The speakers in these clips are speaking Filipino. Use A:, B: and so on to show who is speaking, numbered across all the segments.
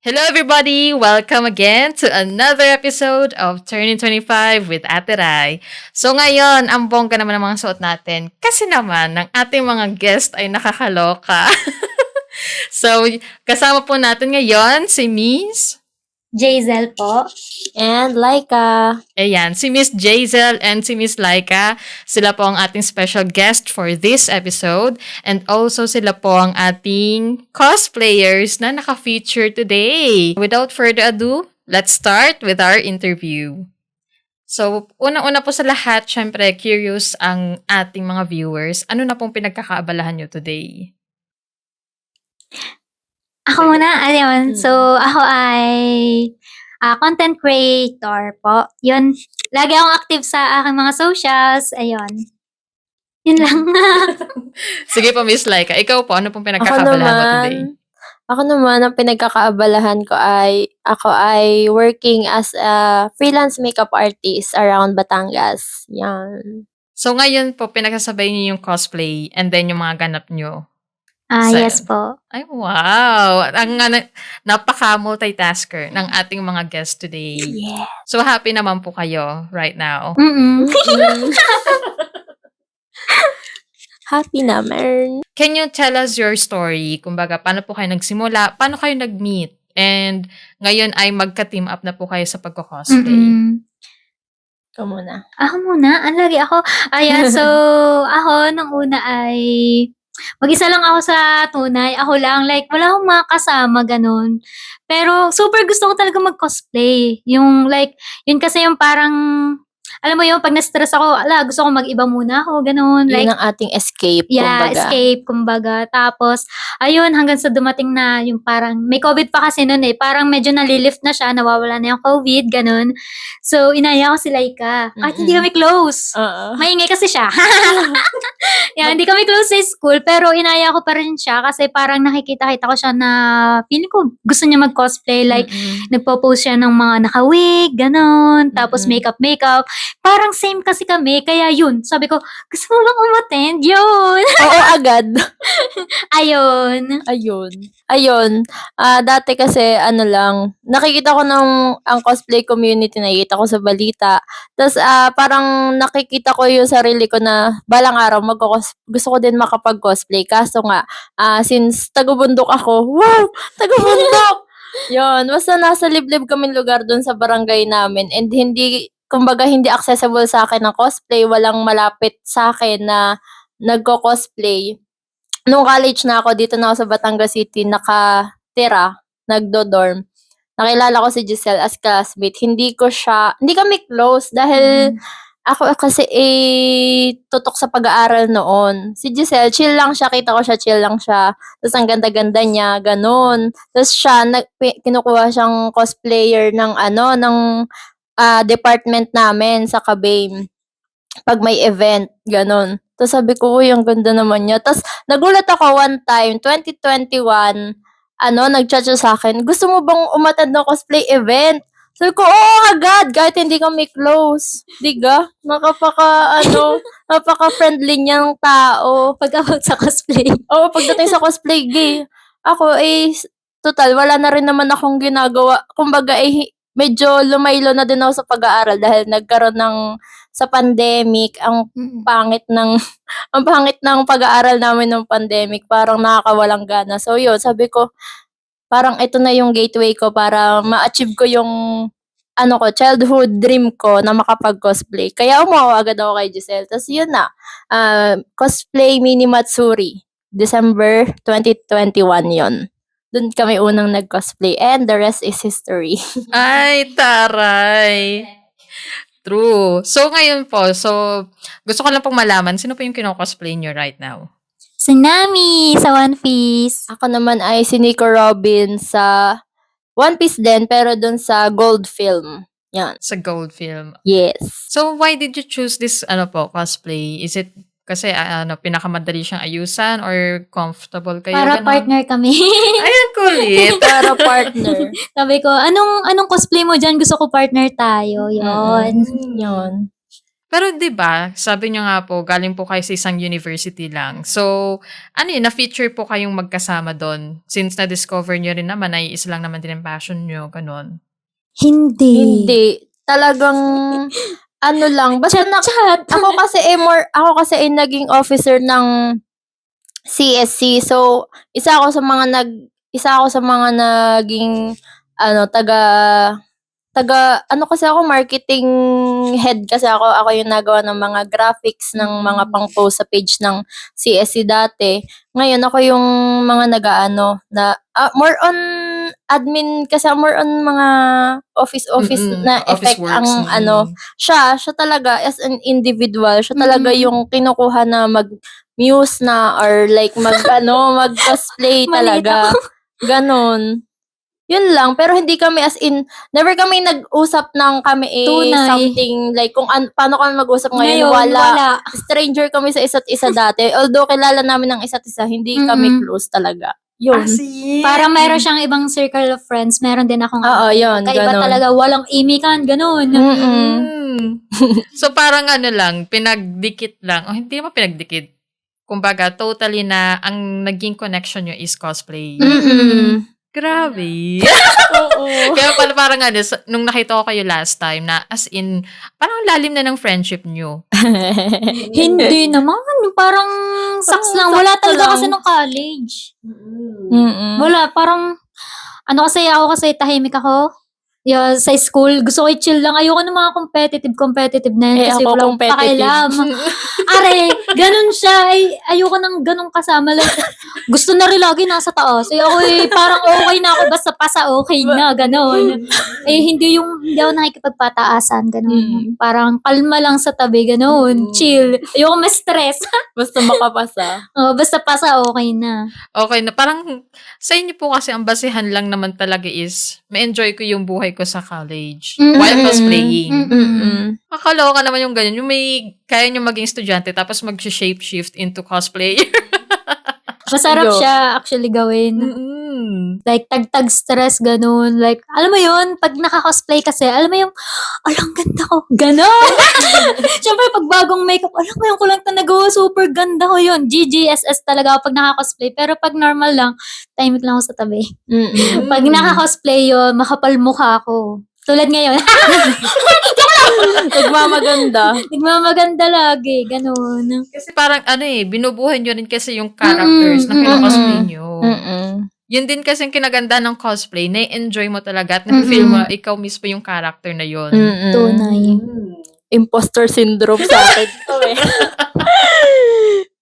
A: Hello, everybody! Welcome again to another episode of Turning 25 with Ate Rai. So ngayon, ang bongga naman ng mga suot natin kasi naman ng ating mga guest ay nakakaloka. So, kasama po natin ngayon si Miss.
B: Jazel po.
C: And Laika.
A: Ayan, si Miss Jazel and si Miss Laika. Sila po ang ating special guest for this episode. And also sila po ang ating cosplayers na naka-feature today. Without further ado, let's start with our interview. So, unang-una po sa lahat, syempre, curious ang ating mga viewers. Ano na pong pinagkakaabalahan nyo today?
B: Ako muna, ayun. So, ako ay content creator po. Yun, lagi akong active sa aking mga socials. Ayun. Yun lang.
A: Sige po, Miss Laika. Ikaw po, ano pong pinagkakaabalahan mo today?
C: Ako naman, ang pinagkakaabalahan ko ay, ako ay working as a freelance makeup artist around Batangas. Yan.
A: So, ngayon po, pinagkasabay niyo yung cosplay and then yung mga ganap nyo.
B: Yes po.
A: Ay, wow! Ang napaka-multitasker ng ating mga guests today.
C: Yeah.
A: So, happy naman po kayo right now.
C: Happy naman.
A: Can you tell us your story? Kumbaga, paano po kayo nagsimula? Paano kayo nag-meet? And ngayon ay magka-team up na po kayo sa pagko-cosplay.
C: Ikaw muna.
B: Ako muna? Ang lagi ako. Ayan, so, ako nung una ay mag-isa lang ako sa tunay. Ako lang, like, wala akong mga kasama, ganun. Pero, super gusto ko talaga mag-cosplay. Yung, like, yun kasi yung parang, alam mo yun, pag na-stress ako, gusto ko mag-iba muna ako, ganun.
C: Yun
B: Like,
C: ang ating escape,
B: yeah,
C: kumbaga.
B: escape, kumbaga. Tapos, ayun, hanggang sa dumating na yung parang, may COVID pa kasi noon eh. Parang medyo nalilift na siya, nawawala na yung COVID, ganun. So, inaya ko si Laika. Kahit hindi kami close.
C: Oo.
B: Maingay kasi siya. Yeah, hindi kami close sa school, pero inaya ko pa rin siya kasi parang nakikita-kita ko siya na feeling ko gusto niya mag-cosplay. Like, nagpo-post siya ng mga naka-wig, ganun. Tapos makeup. Parang same kasi kami, kaya yun. Sabi ko, gusto mo bang umattend? Yun.
C: Oo, agad.
B: Ayun.
C: Ayun. Dati kasi, nakikita ko ang cosplay community, nakikita ko sa balita. Tapos, parang nakikita ko yung sarili ko na balang araw gusto ko din makapag-cosplay. Kaso nga, since taga-bundok ako, wow! Taga-bundok! Yun, basta nasa liblib kaming lugar dun sa barangay namin and kumbaga hindi accessible sa akin ang cosplay, walang malapit sa akin na nagko-cosplay. Nung college na ako, dito na ako sa Batangas City, nakatira, nagdo-dorm. Nakilala ko si Giselle as classmate. Hindi kami close dahil ako kasi tutok sa pag-aaral noon. Si Giselle, chill lang siya, kita ko siya, chill lang siya. Tapos ang ganda-ganda niya, ganun. Tapos siya, kinukuha siyang cosplayer ng department namin sa Kabame. Pag may event, ganun. Tapos sabi ko, uy, ang ganda naman niya. Tapos nagulat ako one time, 2021, nag-chat siya sa akin, gusto mo bang umattend ng cosplay event? Sabi ko, oo, agad, kahit hindi kami close. Diga? Napaka-friendly niyang tao.
B: Pag-about sa cosplay.
C: Oo, pagdating sa cosplay, gay. Ako, total, wala na rin naman akong ginagawa. Kumbaga, medyo lumaylo na din ako sa pag-aaral dahil nagkaroon sa pandemic, ang pangit ng pag-aaral namin ng pandemic, parang nakakawalang gana. So yun, sabi ko, parang ito na yung gateway ko para ma-achieve ko yung childhood dream ko na makapag-cosplay. Kaya umuha agad ako kay Giselle. Tapos yun na, cosplay mini Matsuri, December 2021 yon. Doon kami unang nag-cosplay and the rest is history.
A: Ay, taray! True. So, ngayon po, gusto ko lang pong malaman, sino po yung kino-cosplay nyo right now?
B: Si Nami sa One Piece.
C: Ako naman ay si Nico Robin sa One Piece din, pero dun sa Gold Film. Yan.
A: Sa Gold Film.
C: Yes.
A: So, why did you choose this cosplay? Is it kasi pinakamadali siyang ayusan or comfortable kayo?
B: Para
A: ganun?
B: partner kami.
A: Ayan, kulit.
C: Para partner.
B: Sabi ko, anong cosplay mo dyan? Gusto ko partner tayo. Yun.
C: Yun.
A: Pero 'di ba, sabi niyo nga po galing po kayo sa isang university lang. So, ano yun, na-feature po kayong magkasama dun since na-discover niyo rin naman na iisa lang naman din ang passion niyo, gano'n?
C: Hindi. Talagang ano lang, basta
B: Chat.
C: ako kasi ay naging officer ng CSC. So, isa ako sa mga naging ano kasi ako, marketing head kasi ako. Ako yung nagawa ng mga graphics ng mga pang-post sa page ng CSC dati. Ngayon ako yung mga more on admin kasi more on mga office na
A: Office
C: effect
A: works.
C: siya talaga as an individual. Siya talaga yung kinukuha na mag-muse na or like mag-cosplay
B: Maliit
C: talaga. Ganon. Yun lang, pero hindi kami as in, never kami nag-usap ng kami
B: Tunay.
C: something like paano kami mag-usap ngayon.
B: Ngayon, wala.
C: Stranger kami sa isa't isa dati. Although kilala namin ng isa't isa, hindi kami close talaga. Yun.
B: Parang mayroon siyang ibang circle of friends. Meron din akong
C: Oo, yun,
B: kaiba
C: ganon.
B: talaga. Walang imikan, ganun.
A: So, parang ano lang, pinagdikit lang. O hindi mo pinagdikit. Kumbaga, totally na ang naging connection nyo is cosplay. Grabe.
C: Oo.
A: Kaya pala parang ano, nung nakita ko kayo last time na as in, parang lalim na ng friendship nyo.
B: Hindi naman. Parang saks lang. Wala
C: sakto
B: talaga
C: lang.
B: kasi nung college.
C: Wala.
B: Parang, ako kasi tahimik ako. Yeah, sa school, gusto ko i-chill lang. Ayoko ng mga competitive na yan. Kasi
C: ako
B: walang
C: competitive.
B: pakialam. Are, ganun siya. Ayoko ng ganun kasama. Like, gusto na rin lagi nasa taas. Ako parang okay na ako. Basta pasa okay na. Ganun. Hindi ako nakikipagpataasan. Ganun. Parang kalma lang sa tabi. Ganun. Chill. Ayoko ma-stress.
C: Basta makapasa.
B: Basta pasa okay na.
A: Okay na. Parang sa inyo po kasi ang basihan lang naman talaga is ma-enjoy ko yung buhay ko sa college while cosplaying. Kakaloka naman yung ganyan. Yung may kaya nyo maging estudyante tapos mag-shape-shift into cosplayer.
B: Masarap siya actually gawin. Like, tag-tag stress, ganun. Like, alam mo yun, pag naka-cosplay kasi, alam mo yung, alang ganda ko. Ganon! Siyempre, pag bagong makeup, alam mo yung kulang na nagawa, super ganda ko yun. GGSS talaga ako pag naka-cosplay. Pero pag normal lang, tahimik lang ako sa tabi. Pag naka-cosplay yun, makapal mukha ako. Tulad ngayon. Nagmamaganda lagi, ganun.
A: Kasi parang binubuhay nyo rin kasi yung characters na kinocosplay nyo. Yun din kasi yung kinaganda ng cosplay, na-enjoy mo talaga at na-feel mo ikaw mismo yung character na yun.
B: Tunay.
C: Imposter syndrome sa akin.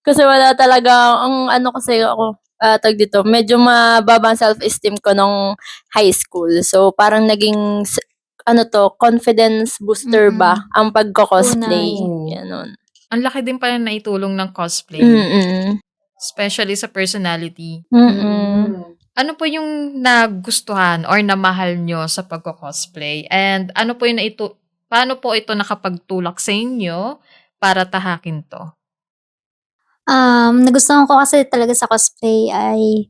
C: Kasi wala talaga, kasi ako, dito, medyo mababa ang self-esteem ko nung high school. So, parang naging, confidence booster ba ang pagko-cosplay.
A: Tunay.
C: Ganon.
A: Ang laki din pala na itulong ng cosplay. Especially sa personality. Ano po yung nagustuhan or namahal nyo sa pagko-cosplay? And ano po yung paano po ito nakapagtulak sa inyo para tahakin to?
B: Nagustuhan ko kasi talaga sa cosplay ay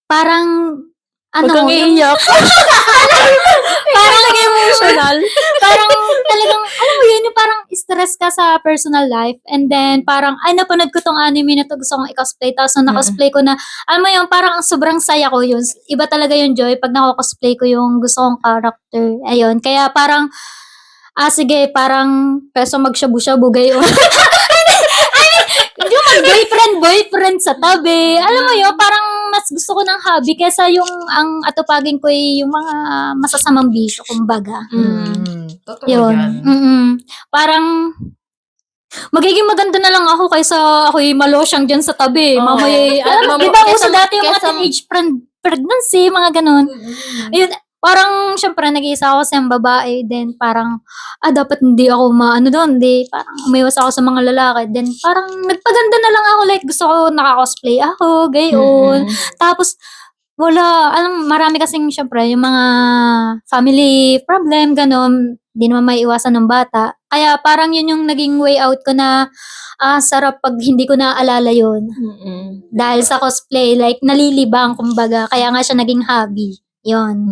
B: parang
C: Huwag kang iiyak.
B: parang emotional. Parang talagang, alam mo yun, yung parang stress ka sa personal life. And then, parang, napanood ko tong anime na to, gusto kong i-cosplay. Tapos, nung na-cosplay ko na, alam mo yun, parang sobrang saya ko yun. Iba talaga yung joy pag nako-cosplay ko yung gusto kong character. Ayun. Kaya parang, sige, parang, peso mag-shabu-shabu gayon. Hindi mag-boyfriend sa tabi. Alam mo yun, parang mas gusto ko ng hobby kaysa yung ang atupagin ko yung mga masasamang bisyo, kumbaga.
A: Totoo yan.
B: Parang magiging maganda na lang ako kaysa ako'y malosyang dyan sa tabi. Mamaya, alam mo, diba uso dati yung mga teenage pregnancy, mga ganun. Ayun, parang, syempre, nag-iisa ako sa babae, then parang, dapat hindi ako parang umiwas ako sa mga lalaki, then parang nagpaganda na lang ako, like, gusto ko naka-cosplay ako, gayon. Tapos, marami kasing, syempre, yung mga family problem, ganon, di naman may iwasan ng bata. Kaya parang yun yung naging way out ko na, sarap pag hindi ko naaalala yun. Dahil sa cosplay, like, nalilibang, kumbaga, kaya nga siya naging hobby. Yun.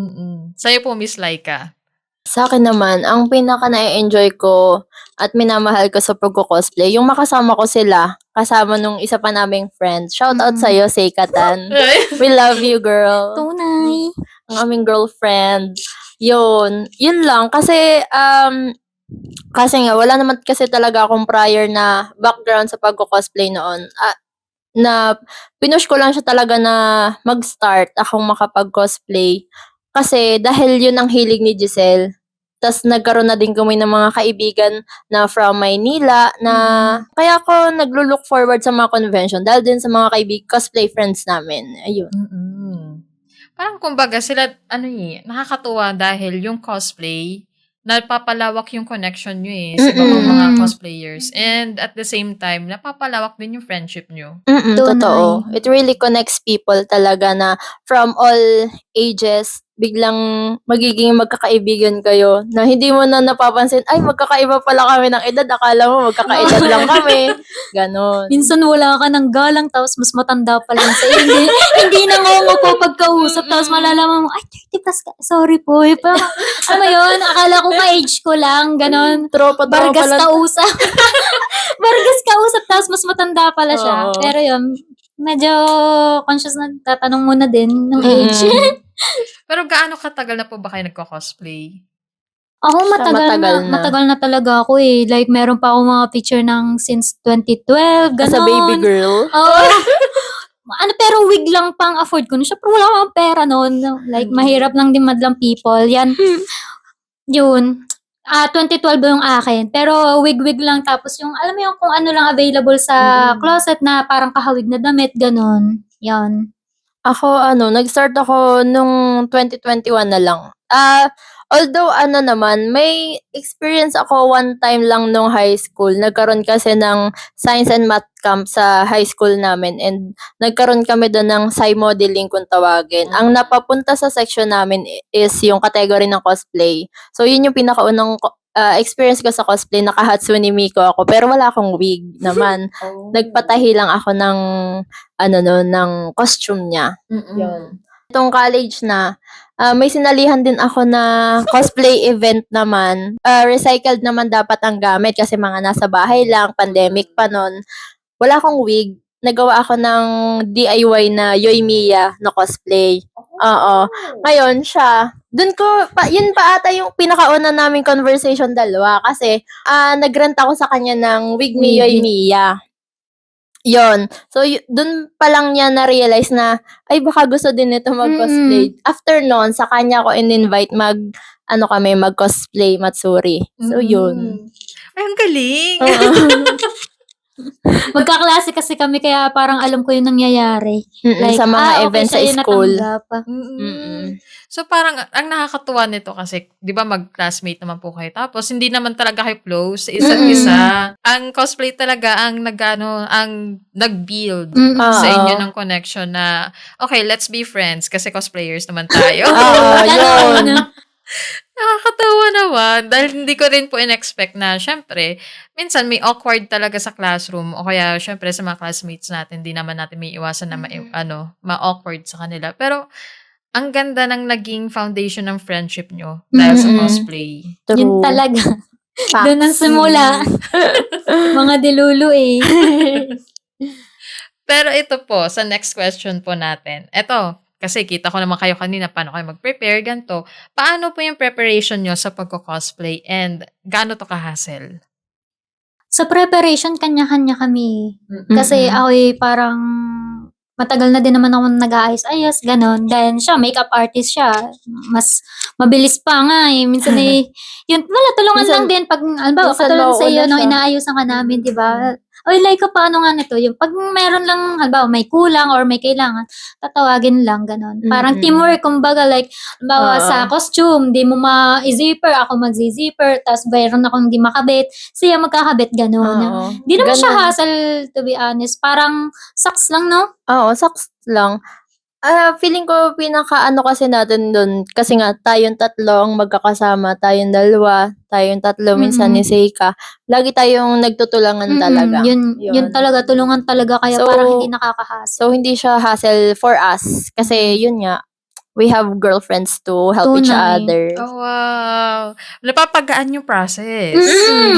A: Sa'yo po, Miss Laika.
C: Sa akin naman, ang pinaka na-enjoy ko at minamahal ko sa pagko-cosplay, yung makasama ko sila, kasama nung isa pa naming friend. Shout out sa'yo, Seikatan. We love you, girl.
B: Tunay.
C: Ang aming girlfriend. Yun lang. Kasi nga, wala naman kasi talaga akong prior na background sa pagko-cosplay noon. Na pinush ko lang siya talaga na mag-start akong makapag-cosplay. Kasi dahil yun ang hilig ni Giselle. Tas nagkaroon na din kami ng mga kaibigan na from Maynila na kaya ako naglo-look forward sa mga convention dahil din sa mga cosplay friends namin. Ayun.
A: Parang kumbaga sila, nakakatuwa dahil yung cosplay, napapalawak yung connection nyo sa ibang mga cosplayers. And at the same time, napapalawak din yung friendship nyo.
C: Totoo. It really connects people talaga na from all ages, biglang magiging magkakaibigan kayo na hindi mo na napapansin, ay, magkakaiba pala kami ng edad. Akala mo magkakaedad lang kami. Ganon.
B: Minsan wala ka ng galang, tapos mas matanda pa lang sa'yo. Hindi na nga po pagkausap, tapos malalaman mo, ay, 30 plus ka. Sorry po. Parang, ano yun, akala ko ka-age ko lang, ganon.
C: Tropa
B: Bargas
C: pala.
B: kausap. Bargas kausap, tapos mas matanda pala siya.
C: Oo.
B: Pero yun, medyo conscious na tatanong muna din ng age.
A: Pero gaano katagal na po ba kayo nagko-cosplay?
B: Ako matagal na talaga ako eh. Like, meron pa ako mga picture ng since 2012, ganon.
C: As a baby girl.
B: Oo. Pero wig lang pang afford ko. Siyempre, wala akong pera noon. Like, mahirap lang din madlang people. Yan. Yun. 2012 yung akin. Pero wig-wig lang. Tapos yung, alam mo yung kung ano lang available sa closet na parang kahawig na damit, ganon. Yan.
C: Ako, nag-start ako nung 2021 na lang. Although, may experience ako one time lang nung high school. Nagkaroon kasi ng science and math camp sa high school namin and nagkaroon kami doon ng Psy modeling kung tawagin. Ang napapunta sa section namin is yung category ng cosplay. So, yun yung pinakaunang experience ko sa cosplay. Naka-Hatsune Miku ako pero wala akong wig naman. Nagpatahi lang ako ng ng costume niya. Yun. Itong college na, may sinalihan din ako na cosplay event naman. Recycled naman dapat ang gamit kasi mga nasa bahay lang, pandemic pa nun. Wala akong wig. Nagawa ako ng DIY na Yoimiya na cosplay. Oo. Ngayon, siya, yun pa ata yung pinakauna naming conversation dalawa kasi nagrent ako sa kanya ng wig ni Yoimiya. Yon. So, dun pa lang niya na-realize na, ay, baka gusto din nito mag-cosplay. After nun, sa kanya ko in-invite mag-cosplay Matsuri. So, yun.
A: Ay, ang galing!
B: Magkaklase kasi kami, kaya parang alam ko yung nangyayari.
C: Sa mga events sa
B: siya yung
C: school.
B: natanggap.
A: So, parang, ang nakakatuwa nito kasi, di ba, mag-classmate naman po kayo. Tapos, hindi naman talaga kayo close, isa't isa. Ang cosplay talaga, ang nag-build sa inyo ng connection na, okay, let's be friends, kasi cosplayers naman tayo.
C: Yun.
A: Nakakatawa naman. Dahil hindi ko rin po in-expect na, syempre, minsan may awkward talaga sa classroom o kaya, syempre, sa mga classmates natin, hindi naman natin may iwasan na ma-awkward sa kanila. Pero, ang ganda ng naging foundation ng friendship nyo dahil sa cosplay.
C: True.
B: Yun talaga.
C: Facts.
B: Doon ang simula. Mga dilulu eh.
A: Pero ito po, sa next question po natin. Ito, kasi kita ko naman kayo kanina, paano kayo mag-prepare, ganito. Paano po yung preparation nyo sa pagko-cosplay and gaano to ka-hassle?
B: Sa preparation, kanya-kanya kami. Kasi ako'y parang matagal na din naman ako nag-aayos-ayos, ganon. Then siya, makeup artist siya. Mas mabilis pa nga eh. Minsan yun, tulungan lang din. Pag, katulad sa iyo, inaayusan ka namin, di ba? Oy, like, paano nga nito? Yung pag meron lang, may kulang or may kailangan, tatawagin lang, ganon. Parang teamwork, kumbaga, like, sa costume, di mo ma-zipper, ako mag-zipper, tapos mayroon akong di makabit, siya magkakabit, ganon. Di naman siya hassle, to be honest. Parang, sucks lang, no?
C: Oo, sucks lang. Feeling ko kasi natin doon kasi nga tayong tatlo ang magkakasama, tayong dalawa, tayong tatlo minsan ni Seika. Lagi tayong nagtutulungan talaga.
B: Yun talaga, tulungan talaga kaya
C: So,
B: parang hindi nakakahasel.
C: So hindi siya hassle for us kasi yun nga we have girlfriends to help each
B: Tunay.
C: other.
A: Oh, wow. Napapagaan yung process.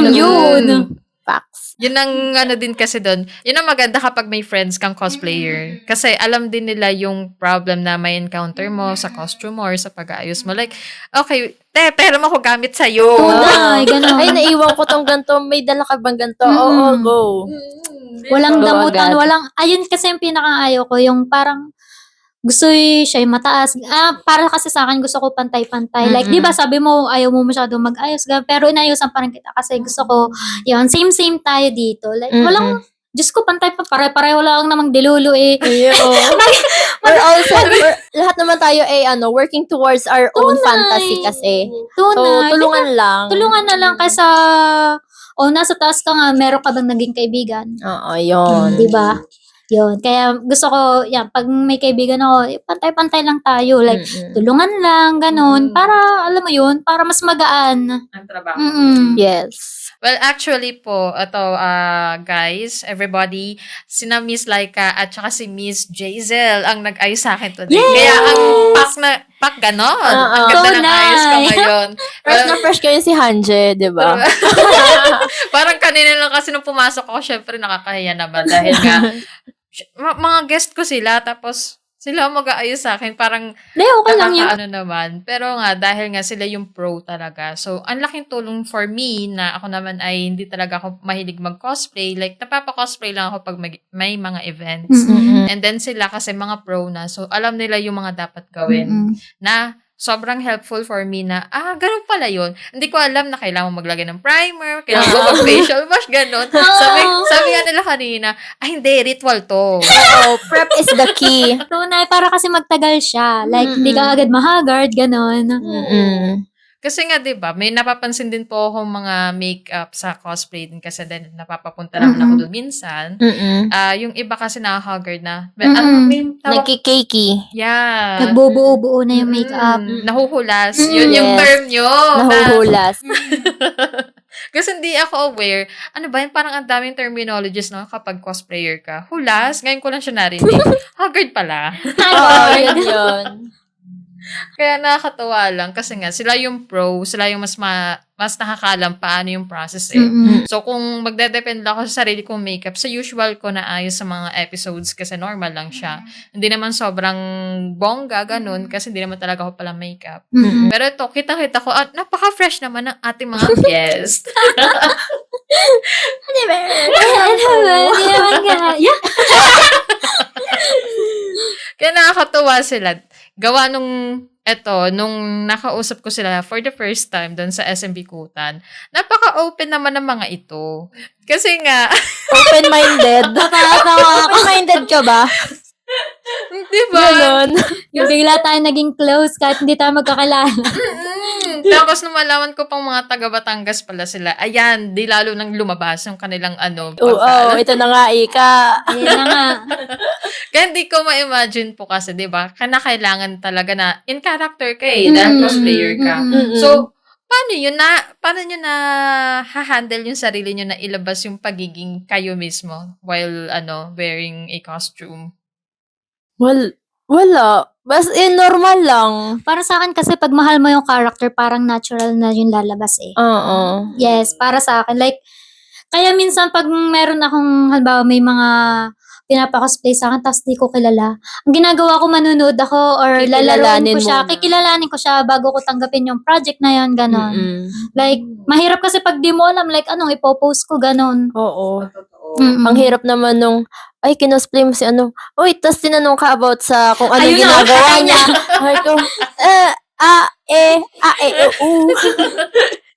B: Yun.
C: Facts.
A: Yun ang ano din kasi doon. Yun ang maganda kapag may friends kang cosplayer. Kasi alam din nila yung problem na may encounter mo sa costume mo or sa pag-aayos mo. Like, okay, pero mo ko gamit sa'yo.
B: Tunay, ganon.
C: Ay, naiwan ko tong ganito. May dala ka bang ganito? Oo, go.
B: Walang
C: Go
B: damutan,
C: agad.
B: ayun kasi yung pinakaayaw ko, yung parang gusto siya yung mataas. Para kasi sa akin, gusto ko pantay-pantay. Like,
C: Mm-mm.
B: di ba sabi mo, ayaw mo masyadong mag-ayos. Pero inayusan pa rin kita kasi gusto ko, yun, same-same tayo dito. Like, walang, Diyos ko, pantay pa, pare-pareho lang namang dilulo eh.
C: Lahat naman tayo working towards our own fantasy kasi. So,
B: Tunay.
C: tulungan lang.
B: Tulungan na lang kaysa, nasa taas ka nga, meron ka bang naging kaibigan?
C: Oo, yun.
B: Di ba? Yun. Kaya gusto ko, pag may kaibigan ako, pantay-pantay lang tayo. Like, tulungan lang, ganun. Para, alam mo yun, para mas magaan.
A: Ang trabaho.
C: Yes.
A: Well, actually po, guys, everybody, sina Miss Laika at saka si Miss Jazel ang nag-ayos sa akin today.
B: Yay!
A: Kaya ang pack ganon. Ang ganda ng ayos ko ngayon.
C: Fresh na fresh kayo si Hanje, di ba?
A: Parang kanina lang kasi nung pumasok ako, syempre nakakahiya naman dahil nga, mga guest ko sila, tapos sila mag-aayos sa akin. Parang
B: Okay lang yun.
A: nakakaano naman. Pero nga, dahil nga sila yung pro talaga. So, ang laking tulong for me na ako naman ay hindi talaga ako mahilig mag-cosplay. Like, napapa-cosplay lang ako pag may mga events. And then sila kasi mga pro na. So, alam nila yung mga dapat gawin. Na sobrang helpful for me na, ganun pala yun. Hindi ko alam na kailangan maglagay ng primer, kailangan mo mag-facial wash, ganun. Sabi nga nila kanina, hindi, ritual to.
C: Prep is the key.
B: Tunay, para kasi magtagal siya. Like, hindi ka agad mahagard, ganun.
A: Kasi nga, di ba, may napapansin din po akong mga makeup sa cosplay din kasi din napapapunta naman ako doon minsan. Yung iba kasi nakahagard na. May tawag?
C: Nagkikakey.
A: Yeah.
B: Nagbubuo-buo na yung makeup.
A: Nahuhulas. Yun yung
C: Yes.
A: term nyo.
C: Nahuhulas.
A: Kasi hindi ako aware. Ano ba yun? Parang ang daming terminologies no kapag cosplayer ka. Hulas. Ngayon ko lang siya narinig. Haggard pala.
C: Oo, yun.
A: Kaya nakakatuwa lang kasi nga sila yung pro, sila yung mas nakakalam paano yung process eh. So kung magdedepend ako sa sarili kong makeup, sa usual ko na ayos sa mga episodes kasi normal lang siya. Hindi naman sobrang bongga ganun kasi hindi naman talaga ako pala makeup. Pero ito, kita-kita ko at napaka-fresh naman ng ating mga guest.
B: Di ba? Di naman nga. Yeah.
A: Kaya nakakatuwa sila. Gawa nung nakausap ko sila for the first time doon sa SMB Kutan, napaka-open naman ng mga ito. Kasi nga,
C: Open-minded. Open-minded ka ba?
A: di ba?
C: Ganon.
B: Yung bigla tayo naging close kahit hindi tayo magkakilala.
A: Tapos nung malaman ko pang mga taga Batangas pala sila, ayan, di lalo nang lumabas yung kanilang
C: Oo, ito na nga, Ika.
B: Ayan na nga.
A: Kaya hindi ko ma-imagine po kasi, di ba? Kailangan talaga na in character ka eh, dahil cosplayer ka. So, paano nyo na ha-handle yung sarili nyo na ilabas yung pagiging kayo mismo while, wearing a costume?
C: Well, wala. Normal lang.
B: Para sa akin kasi pag mahal mo yung character, parang natural na yung lalabas eh.
C: Oo.
B: Yes, para sa akin. Like, kaya minsan pag meron akong, halimbawa may mga pinapa-cosplay sa akin, tapos di ko kilala. Ang ginagawa ko, manunood ako or lalaroin ko siya.
C: muna.
B: Kikilalanin ko siya bago ko tanggapin yung project na yun, ganon. Like, mahirap kasi pag di mo alam, like, anong ipopost ko, ganon.
C: Oo.
B: Mm-mm.
C: Ang hirap naman nung, kinosplay mo si uy, tas tinanong ka about sa kung ano
B: Ayun na,
C: ginagawa niya. Ay ko,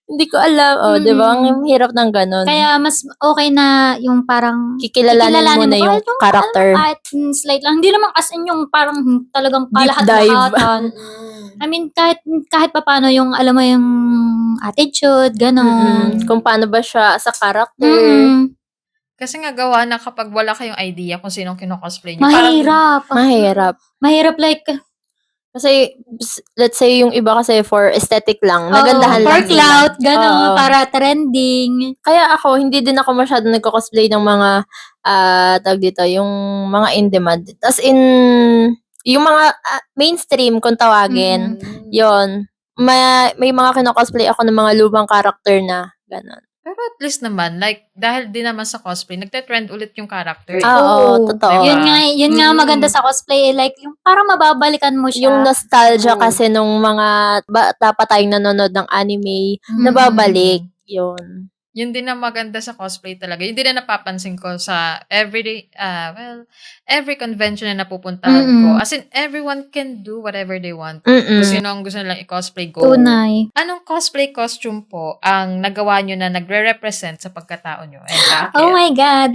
C: Hindi ko alam. Di ba? Ang hirap ng ganun.
B: Kaya mas okay na yung parang
C: Kikilalanin mo na yung
B: kahit
C: character.
B: Kahit slight lang. Hindi naman as in yung parang talagang
C: Deep dive.
B: kalahat-lahatan. I mean, kahit paano yung, alam mo yung attitude, gano'n.
C: Kung paano ba siya sa character.
A: Kasi nga gawa na kapag wala kayong idea kung sinong kinocosplay nyo.
B: Mahirap. Mahirap like,
C: kasi, let's say, yung iba kasi for aesthetic lang. Nagandahan
B: for
C: lang
B: clout,
C: nila.
B: gano'n,
C: Oo.
B: para trending.
C: Kaya ako, hindi din ako masyado nagko-cosplay ng mga, tawag dito, yung mga in-demand. As in, yung mga mainstream kung tawagin. Yon. May mga kino-cosplay ako ng mga lumang character na gano'n.
A: Pero at least naman, like, dahil din naman sa cosplay, nagte-trend ulit yung character.
C: Oo, totoo.
A: Diba?
B: Yun nga maganda sa cosplay, like, yung parang mababalikan mo siya.
C: Yung nostalgia
A: Oo.
C: kasi nung mga bata pa tayong nanonood ng anime, nababalik. Yun.
A: Yun din ang maganda sa cosplay talaga. Yun din na napapansin ko sa every convention na napupuntahan ko. As in, everyone can do whatever they want. Kung sino ang gusto nilang i-cosplay, go.
B: Tunay.
A: Anong cosplay costume po ang nagawa nyo na nagre-represent sa pagkatao nyo? And bakit?
B: Oh my God.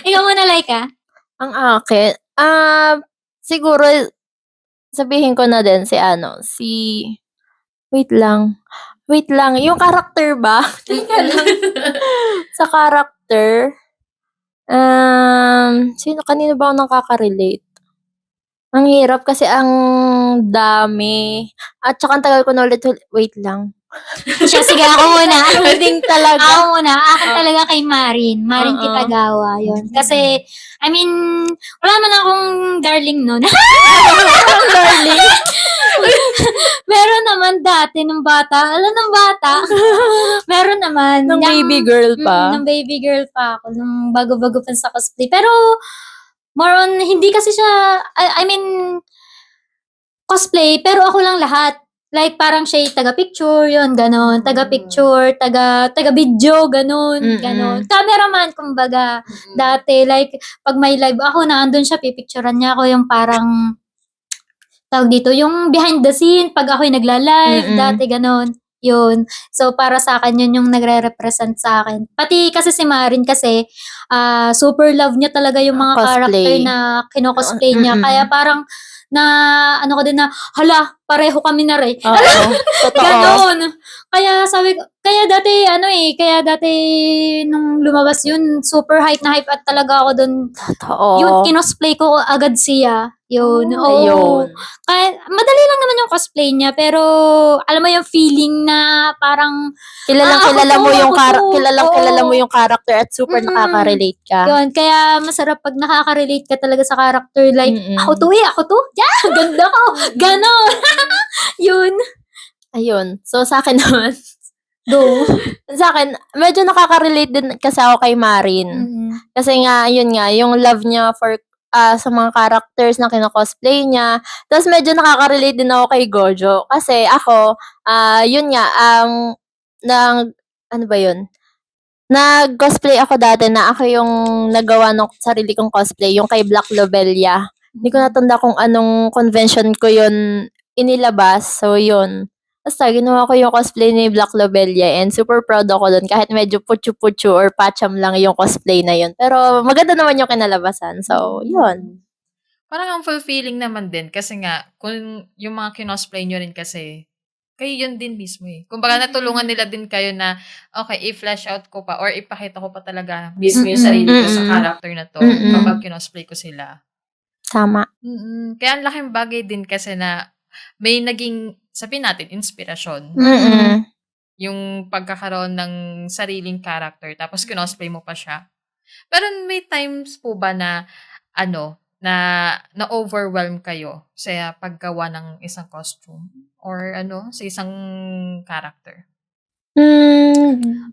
B: Ikaw muna, Laika.
C: Ang akin, siguro, sabihin ko na din wait lang, yung character ba? Teka lang. Sa character, kanino ba ako nakaka-relate? Ang hirap kasi ang dami. At saka ang tagal ko na ulit, wait lang.
B: Siya, sige, ako muna.
C: Holding talaga.
B: Ako muna. Akin talaga kay Marin. Marin
C: Oo.
B: Kitagawa. Yun. Kasi, I mean, wala man akong darling nun.
C: Darling.
B: Meron naman dati ng bata. Alam ng bata. Meron naman.
C: Nung baby girl pa.
B: Nung baby girl pa ako. Nung bago-bago pa sa cosplay. Pero, more on, hindi kasi siya, I mean, cosplay, pero ako lang lahat. Like, parang siya taga-picture, yun, ganon. Taga-picture, taga-video, ganon, ganon. Cameraman, kumbaga, dati, like, pag may live ako, naandun siya, pipicturean niya ako yung parang, tawag dito, yung behind the scene, pag ako'y nagla-live, dati, ganon. Yun. So, para sa akin, yun yung nagre-represent sa akin. Pati kasi si Marin kasi, super love niya talaga yung mga
C: Cosplay.
B: character na kinocosplay niya. Kaya parang, ano ko din na, hala, pareho kami na rin.
C: Oo. Totoo.
B: Ganon. Kaya sabi ko, kaya dati nung lumabas yun, super hype na hype at talaga ako dun.
C: Totoo.
B: Yun, kinosplay ko agad siya. Yun.
C: Ayun.
B: Kaya, madali lang naman yung cosplay niya, pero, alam mo yung feeling na parang,
C: Kilala mo
B: Oo.
C: yung character at super nakaka-relate ka.
B: yun, kaya masarap pag nakaka-relate ka talaga sa character. Like, ako to. Yeah, ganda ko. Ganon. Yun.
C: Ayun. So, sa akin naman,
B: Go.
C: sa akin, medyo nakaka-relate din kasi ako kay Marin. Kasi nga, yun nga, yung love niya for sa mga characters na kino-cosplay niya. Tapos medyo nakaka-relate din ako kay Gojo. Kasi ako, yun nga, ano ba yun? Nag-cosplay ako dati na ako yung nagawa ng sarili kong cosplay, yung kay Black Lobelia. Hindi ko natanda kung anong convention ko yun inilabas. So, yun. Basta, ginawa ko yung cosplay ni Black Lobelia and super proud ako dun kahit medyo putyo-putyo or patcham lang yung cosplay na yun. Pero maganda naman yung kinalabasan. So, yun.
A: Parang ang fulfilling naman din kasi nga, kung yung mga kinosplay nyo rin kasi, kayo yun din mismo eh. Kumbaga natulungan nila din kayo na, okay, i-flash out ko pa or ipakita ko pa talaga mismo yung sarili ko sa character na to kapag kinosplay ko sila.
C: Tama.
A: Kaya ang laking bagay din kasi na may naging, sabihin natin, inspirasyon. Yung pagkakaroon ng sariling character tapos kinosplay mo pa siya. Pero may times po ba na na-overwhelm kayo sa paggawa ng isang costume or sa isang character?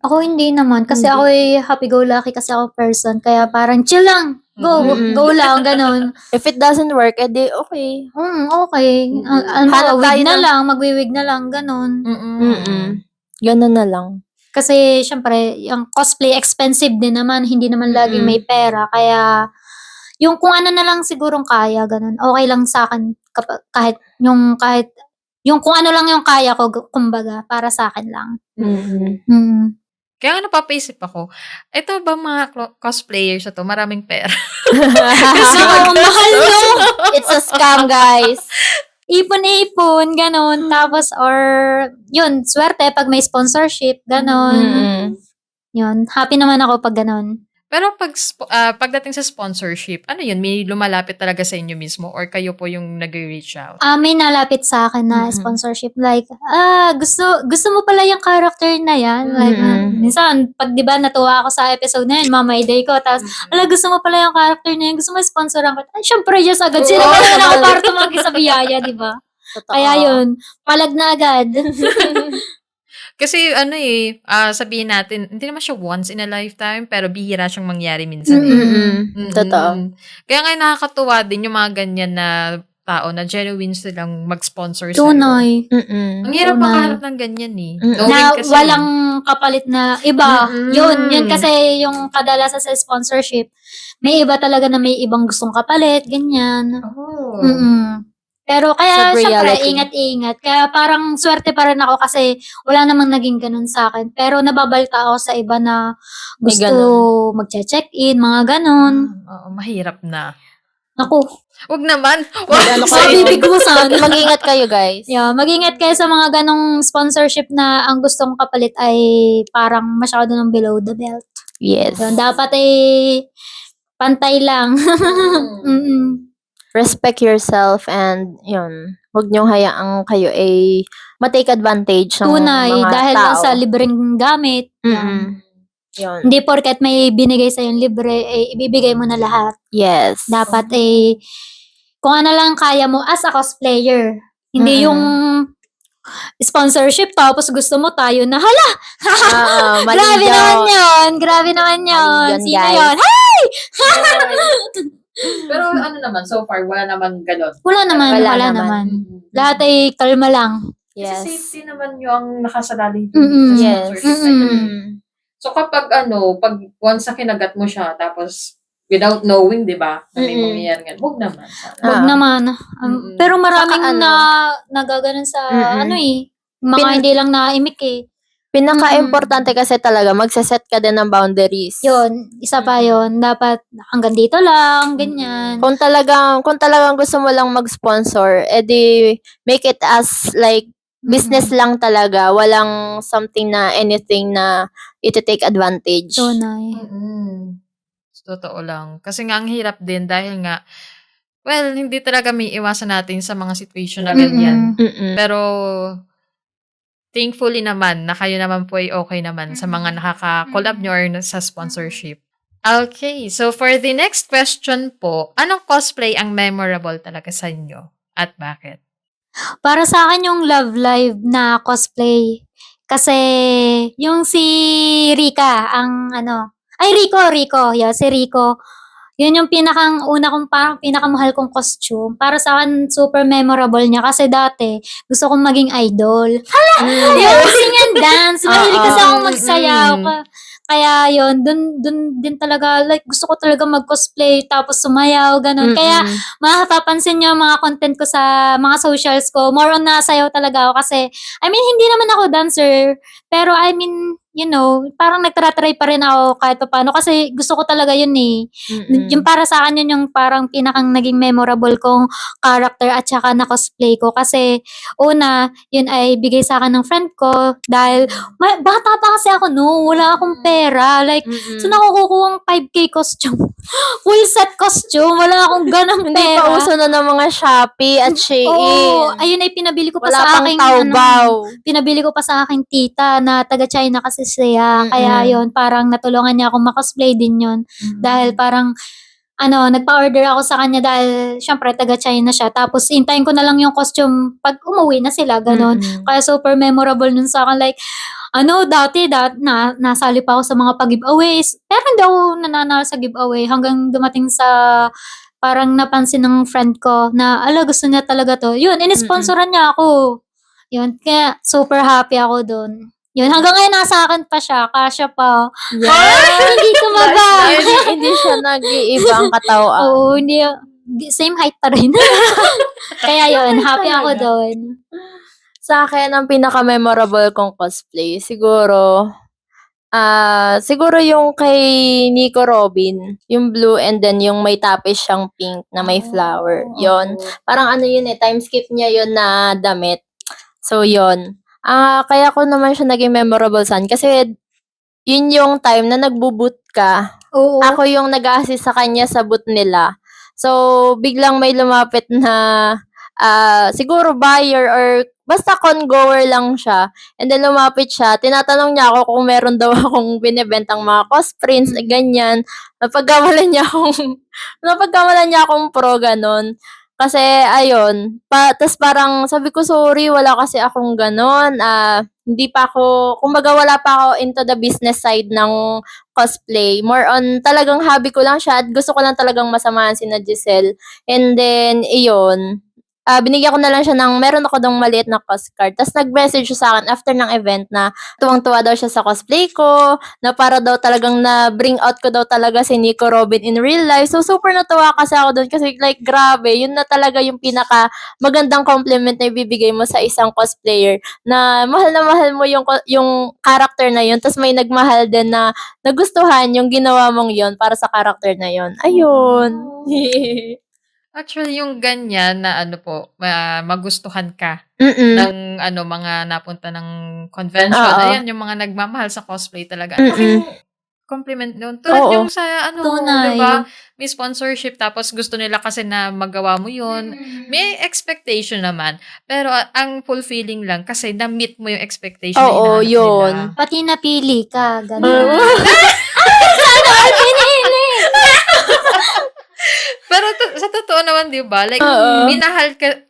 B: Ako hindi naman. Kasi ako happy-go-lucky kasi ako person. Kaya parang chill lang. Go lang, ganon.
C: If it doesn't work, edi okay.
B: Okay.
C: Hanap tayo
B: Magwiwig na lang, ganon.
C: Ganon na lang.
B: Kasi, syempre, yung cosplay expensive din naman. Hindi naman laging may pera. Kaya, yung kung ano na lang sigurong kaya, ganon. Okay lang sa akin. Kahit yung kung ano lang yung kaya ko, kumbaga, para sa akin lang.
A: Kaya napapaisip ako, ito ba mga cosplayers na to, maraming pera?
B: Kasi mahal nyo.
C: It's a scam, guys.
B: Ipon-ipon, ganon. Tapos, or, yun, swerte pag may sponsorship, ganon. Yun, happy naman ako pag ganon.
A: Pero pagdating sa sponsorship, ano yun? May lumalapit talaga sa inyo mismo or kayo po yung nag-reach out?
B: May nalapit sa akin na
C: Mm-mm.
B: sponsorship like, gusto mo pala yung character na yan. Like,
C: Mm-mm.
B: minsan, pag di ba natuwa ako sa episode na yun, Mama Day ko, tapos, gusto mo pala yung character na yun, gusto mo sponsoran ko. Ay, syempre, yes agad. Sino
C: Oo,
B: ba naman ako
C: naman.
B: para tumagi sa biyaya, di ba?
C: Totoo.
B: Kaya yun, palag na agad.
A: Kasi sabihin natin, hindi naman siya once in a lifetime, pero bihira siyang mangyari minsan.
C: Mm-mm. Totoo.
A: Kaya nga nakakatuwa din yung mga ganyan na tao na genuine silang mag-sponsor sa'yo.
B: Tunay.
A: Ang hirap
B: Tunay.
A: makaharap ng ganyan eh.
C: Mm-mm.
A: Knowing
B: Na
A: kasi,
B: walang kapalit na iba.
A: Mm-mm.
B: Yun kasi yung kadalasan sa sponsorship, may iba talaga na may ibang gustong kapalit, ganyan.
A: Oh.
B: Pero kaya,
C: Sa
B: syempre,
C: reality.
B: ingat-ingat. Kaya parang swerte pa rin ako kasi wala namang naging ganun sa akin. Pero nababalta ako sa iba na
C: May
B: gusto
C: ganun.
B: mag-check-in, mga ganun.
A: Oo, mahirap na.
B: Naku,
A: Wag naman.
C: Ano
B: sa bibig ko sana.
C: Mag-ingat kayo, guys.
B: Yeah, mag-ingat kayo sa mga ganong sponsorship na ang gustong kapalit ay parang masyado ng below the belt.
C: Yes.
B: Yun, dapat pantay lang. Mm-mm.
C: Respect yourself and yun, huwag niyong hayaang kayo ay matake advantage ng
B: Tunay,
C: mga
B: dahil
C: tao.
B: lang sa libreng gamit.
C: Mm-mm. Yun.
B: Hindi porket may binigay sa yung libre, ibibigay mo na lahat.
C: Yes.
B: Dapat kung ano lang kaya mo as a cosplayer. Hindi yung sponsorship tapos gusto mo tayo na, hala!
C: Mali
B: Grabe
C: yun.
B: naman yun! Grabe naman yun!
C: Mali yun,
B: Sino
C: guys.
B: yun? Hey!
A: Pero ano naman, so far, wala naman ganon.
B: Wala naman,
C: Wala
B: wala
C: naman.
B: naman. Lahat ay kalma lang.
C: Yes.
A: Kasi safety naman yung nakasalalay
B: Mm-mm.
A: sa
C: Yes.
A: sponsorship na yun.
C: Mm.
A: So kapag pag once na kinagat mo siya, tapos without knowing, di ba, na may
C: Mm-mm.
A: mangyayari nga, huwag naman. Sana.
B: Wag naman.
A: Mm-mm.
B: Pero maraming
C: Saka
B: na nagaganon sa
C: Mm-mm.
B: mga hindi lang naimik
C: Pinaka-importante kasi talaga, magsaset ka din ng boundaries.
B: Yun, isa pa yun. Dapat hanggang dito lang, ganyan.
C: Kung talagang gusto mo lang mag-sponsor, edi make it as like business lang talaga. Walang something na anything na iti-take advantage.
B: Tunay.
A: Totoo lang. Kasi nga ang hirap din dahil nga, well, hindi talaga may iwasan natin sa mga situation na ganyan.
C: Mm-mm.
A: Pero, thankfully naman, na kayo naman po ay okay naman sa mga nakaka-collab nyo or sa sponsorship. Okay, so for the next question po, anong cosplay ang memorable talaga sa inyo? At bakit?
B: Para sa akin yung Love Live na cosplay. Kasi yung si Rika, Rico. Yeah, si Rico. Yun yung parang pinakamahal kong costume. Para sa akin, super memorable niya. Kasi dati, gusto kong maging idol. Yung sing and dance. Mahilig kasi akong magsayaw. Kaya yun, dun din talaga, like, gusto ko talaga mag-cosplay, tapos sumayaw, ganun. Kaya, makakapapansin nyo mga content ko sa mga socials ko, more on nasayaw talaga ako kasi, hindi naman ako dancer, pero parang nagtry pa rin ako kahit pa paano kasi gusto ko talaga yun eh. Yung para sa akin yun yung parang pinakang naging memorable kong character at saka na cosplay ko kasi una, yun ay bigay sa akin ng friend ko dahil bata pa kasi ako wala akong pera. Like, so nakukuha ang 5K costume. Full set costume. Wala akong ganang
C: Hindi
B: pera.
C: pa uso na ng mga Shopee at Shein.
B: Oo, ayun ay pinabili ko pa
C: Wala
B: sa
C: pang
B: aking
C: Taobao.
B: pinabili ko pa sa aking tita na taga China kasi siya. Kaya yun, parang natulungan niya akong makosplay din yun. Dahil parang nagpa-order ako sa kanya dahil syempre taga China siya. Tapos hintayin ko na lang yung costume pag umuwi na sila, ganun. Kaya super memorable nun sa akin. Like, dati nasali pa ako sa mga pag-giveaways. Pero hindi ako nananalo sa giveaway hanggang dumating sa parang napansin ng friend ko na, gusto niya talaga to. Yun, inisponsoran niya ako. Yun, kaya super happy ako dun. Yun, hanggang ngayon nasa akin pa siya, kasya pa. Hindi tumaba.
C: Hindi siya nag-iiba ang katawan.
B: Oo, hindi. Same height pa rin. Kaya yun, happy ako doon.
C: Sa akin, ang pinaka-memorable kong cosplay, siguro yung kay Nico Robin, yung blue and then yung may tapis siyang pink na may flower. Yon. Parang time skip niya yun na damit. So, yon. Kaya ko naman siya naging memorable saan kasi yun yung time na nagbo-boot ka.
B: Oo.
C: Ako yung nag-a-assist sa kanya sa boot nila. So, biglang may lumapit na siguro buyer or basta con-goer lang siya. And then lumapit siya, tinatanong niya ako kung meron daw akong binebentang mga cosprints, ganyan. Napagkamalan niya akong pro, ganon. Kasi, ayun, tas parang sabi ko, sorry, wala kasi akong ganon. Hindi pa ako, kumbaga wala pa ako into the business side ng cosplay. More on, talagang hobby ko lang siya at gusto ko lang talagang masamahan si Giselle. And then, iyon, binigyan ko na lang siya ng, meron ako dong maliit na cost card. Tapos nag-message siya sa akin after ng event na tuwang-tuwa daw siya sa cosplay ko, na para daw talagang na-bring out ko daw talaga si Nico Robin in real life. So, super natuwa kasi ako doon kasi like, grabe, yun na talaga yung pinaka magandang compliment na ibibigay mo sa isang cosplayer na mahal mo yung character na yun. Tapos may nagmahal din na nagustuhan yung ginawa mong yun para sa character na yun. Ayun.
A: Actually, yung ganyan na magustuhan ka
C: Mm-mm.
A: ng mga napunta ng convention.
C: Oo.
A: Ayan, yung mga nagmamahal sa cosplay talaga. Ang laking compliment nun. Tulad
C: Oo.
A: yung sa
B: Tunay.
A: diba? May sponsorship tapos gusto nila kasi na magawa mo yun. May expectation naman. Pero ang fulfilling lang kasi na-meet mo yung expectation na
C: Oo,
A: hinahanap
C: yun.
A: nila.
B: Pati napili ka, gano'n.
A: Pero sa totoo naman, di ba? Like,
C: Oo.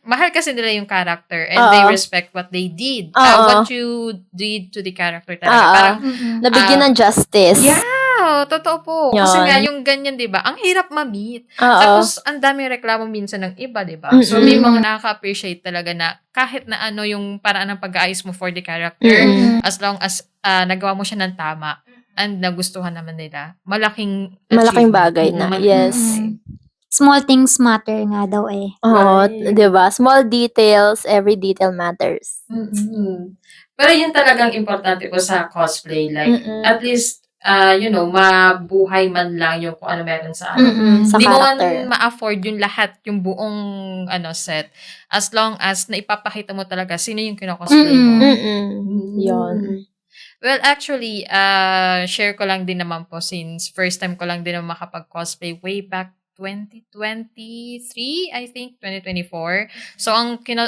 A: mahal kasi nila yung character and
C: Oo.
A: they respect what they did.
C: Oo.
A: What you did to the character talaga.
C: Oo.
A: Parang,
C: Nabigyan ng justice.
A: yeah, totoo po. Kasi
C: Yun.
A: nga, yung ganyan, di ba? Ang hirap ma-meet.
C: Oo.
A: Tapos, ang daming reklamo minsan ng iba, di ba? So, may mga nakaka-appreciate talaga na kahit na yung paraan ng pag-aayos mo for the character,
C: Mm-mm.
A: as long as nagawa mo siya ng tama and nagustuhan naman nila, malaking
C: Malaking
A: achievement.
C: bagay na. Yes.
B: Small things matter nga daw eh.
C: Oo,
A: Right.
C: 'di ba? Small details, every detail matters.
A: Pero yun talagang importante po sa cosplay. Like,
C: Mm-mm.
A: at least, mabuhay man lang yung kung ano meron sa
C: Sa
A: Hindi mo man
C: character.
A: ma-afford yung lahat, yung buong set. As long as naipapakita mo talaga sino yung kinocosplay mo.
C: Yun.
A: Well, actually, share ko lang din naman po since first time ko lang din naman makapag-cosplay way back 2023, I think, 2024. So,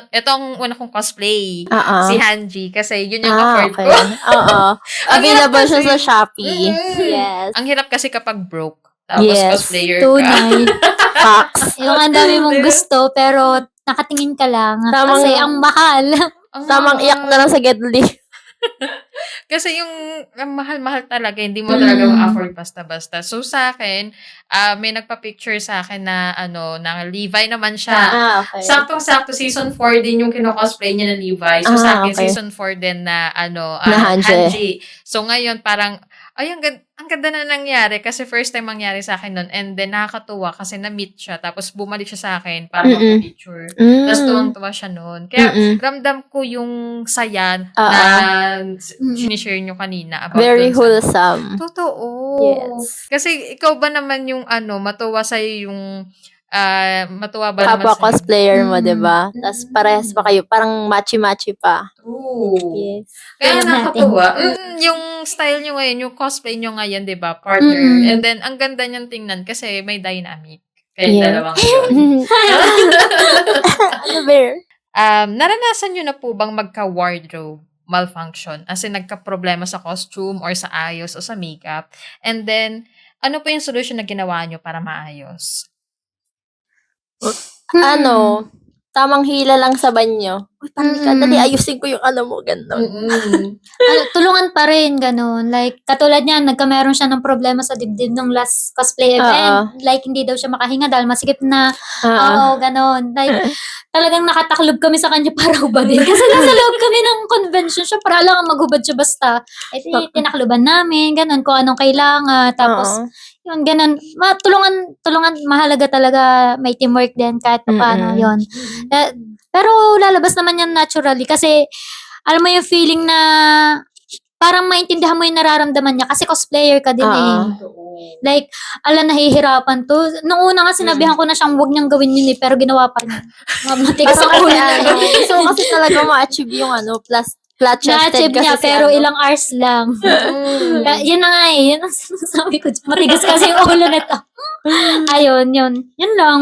A: ito ang una kong cosplay, si Hanji, kasi yun yung afford
C: Okay.
A: ko.
C: Oo.
A: Ang hirap
C: Available siya
A: kasi.
C: sa Shopee.
A: Mm.
C: Yes.
A: Ang hirap kasi kapag broke, tapos
C: Yes.
A: cosplayer ka.
B: Tunay.
C: Facts.
B: Yung ang dami mong
A: Diba?
B: gusto, pero nakatingin ka lang.
C: Tamang-
B: Kasi ang mahal.
A: Ang
C: Tamang
A: mahal.
C: iyak na lang sa Gedli.
A: Kasi ang mahal-mahal talaga, hindi mo talaga ma-afford basta-basta. So, sa akin, may nagpa-picture sa akin na, na Levi naman siya.
C: Okay.
A: Saktong-sakto, season 4 din yung kinocosplay niya na Levi. So, sa akin,
C: Okay.
A: season 4 din na,
C: Na Hanji.
A: Hanji. So, ngayon, parang, ay, ang ganda na nangyari kasi first time mangyari sa akin nun. And then, nakakatuwa kasi na-meet siya. Tapos, bumalik siya sa akin para magpa-picture. Tapos, tuwang-tuwa siya nun. Kaya, ramdam ko yung saya na sinishare nyo kanina. About
C: Very
A: dun sa-
C: wholesome.
A: Totoo.
C: Yes.
A: Kasi, ikaw ba naman yung matuwa sa'yo yung matuwa ba
C: Kapwa
A: naman sa'yo?
C: cosplayer mo, 'di ba? Tapos parehas pa kayo, parang matchy-matchy pa.
A: True.
C: Yes.
A: Kaya
B: Tingnan
A: nakakatuwa. Yung style nyo ngayon, yung cosplay nyo ngayon, di ba? Partner. And then, ang ganda niyang tingnan kasi may dynamic. Kaya
C: Yeah.
A: dalawang yun.
C: Ano, Bear?
A: Naranasan nyo na po bang magka-wardrobe malfunction? As in, nagka-problema sa costume or sa ayos o sa makeup? And then, ano po yung solution na ginawa nyo para maayos?
C: Ano, tamang hila lang sa banyo. Uy, parang dali, ayusin ko yung mo, gano'n.
B: Tulungan pa rin, ganun. Like, katulad niyan, nagkameron siya ng problema sa dibdib ng last cosplay event. Like, hindi daw siya makahinga dahil masikip na. Oo, ganun. Like, talagang nakataklob kami sa kanya para hubadin. Kasi nasa loob kami ng convention siya para lang maghubad siya basta. Eh, tinakluban namin, ganun, kung anong kailangan. Tapos, yun, ganun. Tulungan, mahalaga talaga may teamwork din kahit pa paano, yun. Pero lalabas naman yan naturally kasi alam mo yung feeling na parang maintindihan mo yung nararamdaman niya kasi cosplayer ka din Like, nahihirapan to. Nung una nga sinabihan ko na siyang huwag niyang gawin yun pero ginawa pa rin. Matigas ang ulo na.
C: Gusto ko kasi talaga ma-achieve yung Flat-chested
B: Na-achieve
C: kasi
B: niya,
C: si
B: pero
C: ano.
B: ilang hours lang. Yun na nga eh. Yun ang sinasabi ko. Matigas kasi yung ulo nito. Ayun, yun. Yun lang.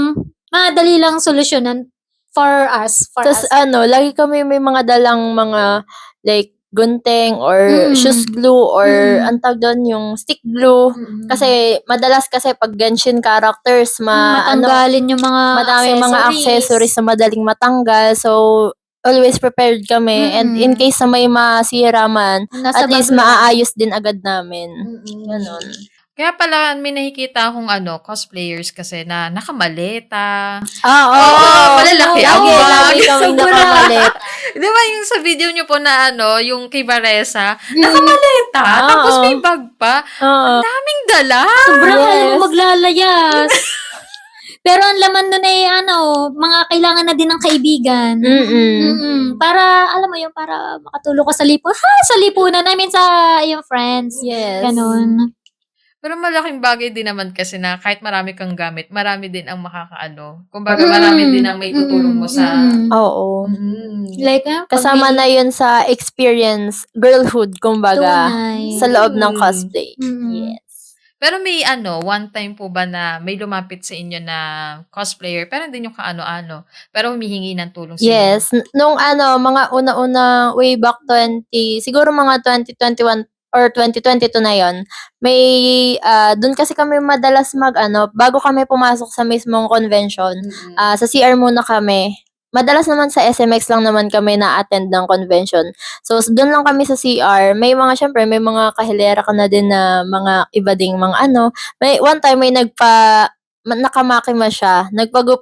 B: Madali lang solusyonan for us. For
C: Tapos
B: us.
C: lagi kami may mga dalang mga like gunting or shoes
B: Mm.
C: glue or
B: Mm.
C: ang tawag doon yung stick glue. Kasi madalas kasi pag Genshin characters
B: matanggalin yung mga
C: madaming mga accessories na madaling matanggal. So always prepared kami and in
B: Mm.
C: case na may masira man,
B: Nasa
C: at least
B: bag lang.
C: maaayos din agad namin. Ganon.
A: Kaya pala may nakikita akong cosplayers kasi na nakamaleta.
C: Oo,
A: malalaki ang
C: Lagi,
A: bag.
C: lagi kaming
B: Sobra.
C: nakamalit.
A: Di ba yung sa video nyo po na yung kay Vanessa, nakamaleta, tapos
C: Oo.
A: may bag pa.
C: Oo.
A: Daming dala.
B: Sobrang
C: Yes.
B: alam mo maglalayas. Pero ang laman nun ay mga kailangan na din ng kaibigan. Para, alam mo yun, para makatulong ka sa sa lipunan. I mean, sa iyong friends.
C: Yes.
B: Ganon.
A: Pero malaking bagay din naman kasi na kahit marami kang gamit, marami din ang kumbaga marami din ang may tutulong mo sa...
C: Oo.
B: Like,
C: Kasama na yun sa experience, girlhood, kumbaga,
B: tunay.
C: sa loob ng cosplay.
B: Mm.
C: Yes.
A: Pero may one time po ba na may lumapit sa inyo na cosplayer, pero hindi nyo kaano-ano, pero humihingi ng tulong sa inyo?
C: Yes. Nung mga una-una, way back siguro mga 2021 or 2022 na yon, may, dun kasi kami madalas bago kami pumasok sa mismong convention, sa CR muna kami. Madalas naman sa SMX lang naman kami na-attend ng convention. So, doon lang kami sa CR. May syempre, may mga kahilera ka na din na mga iba ding mga May, one time, may nakamakima siya.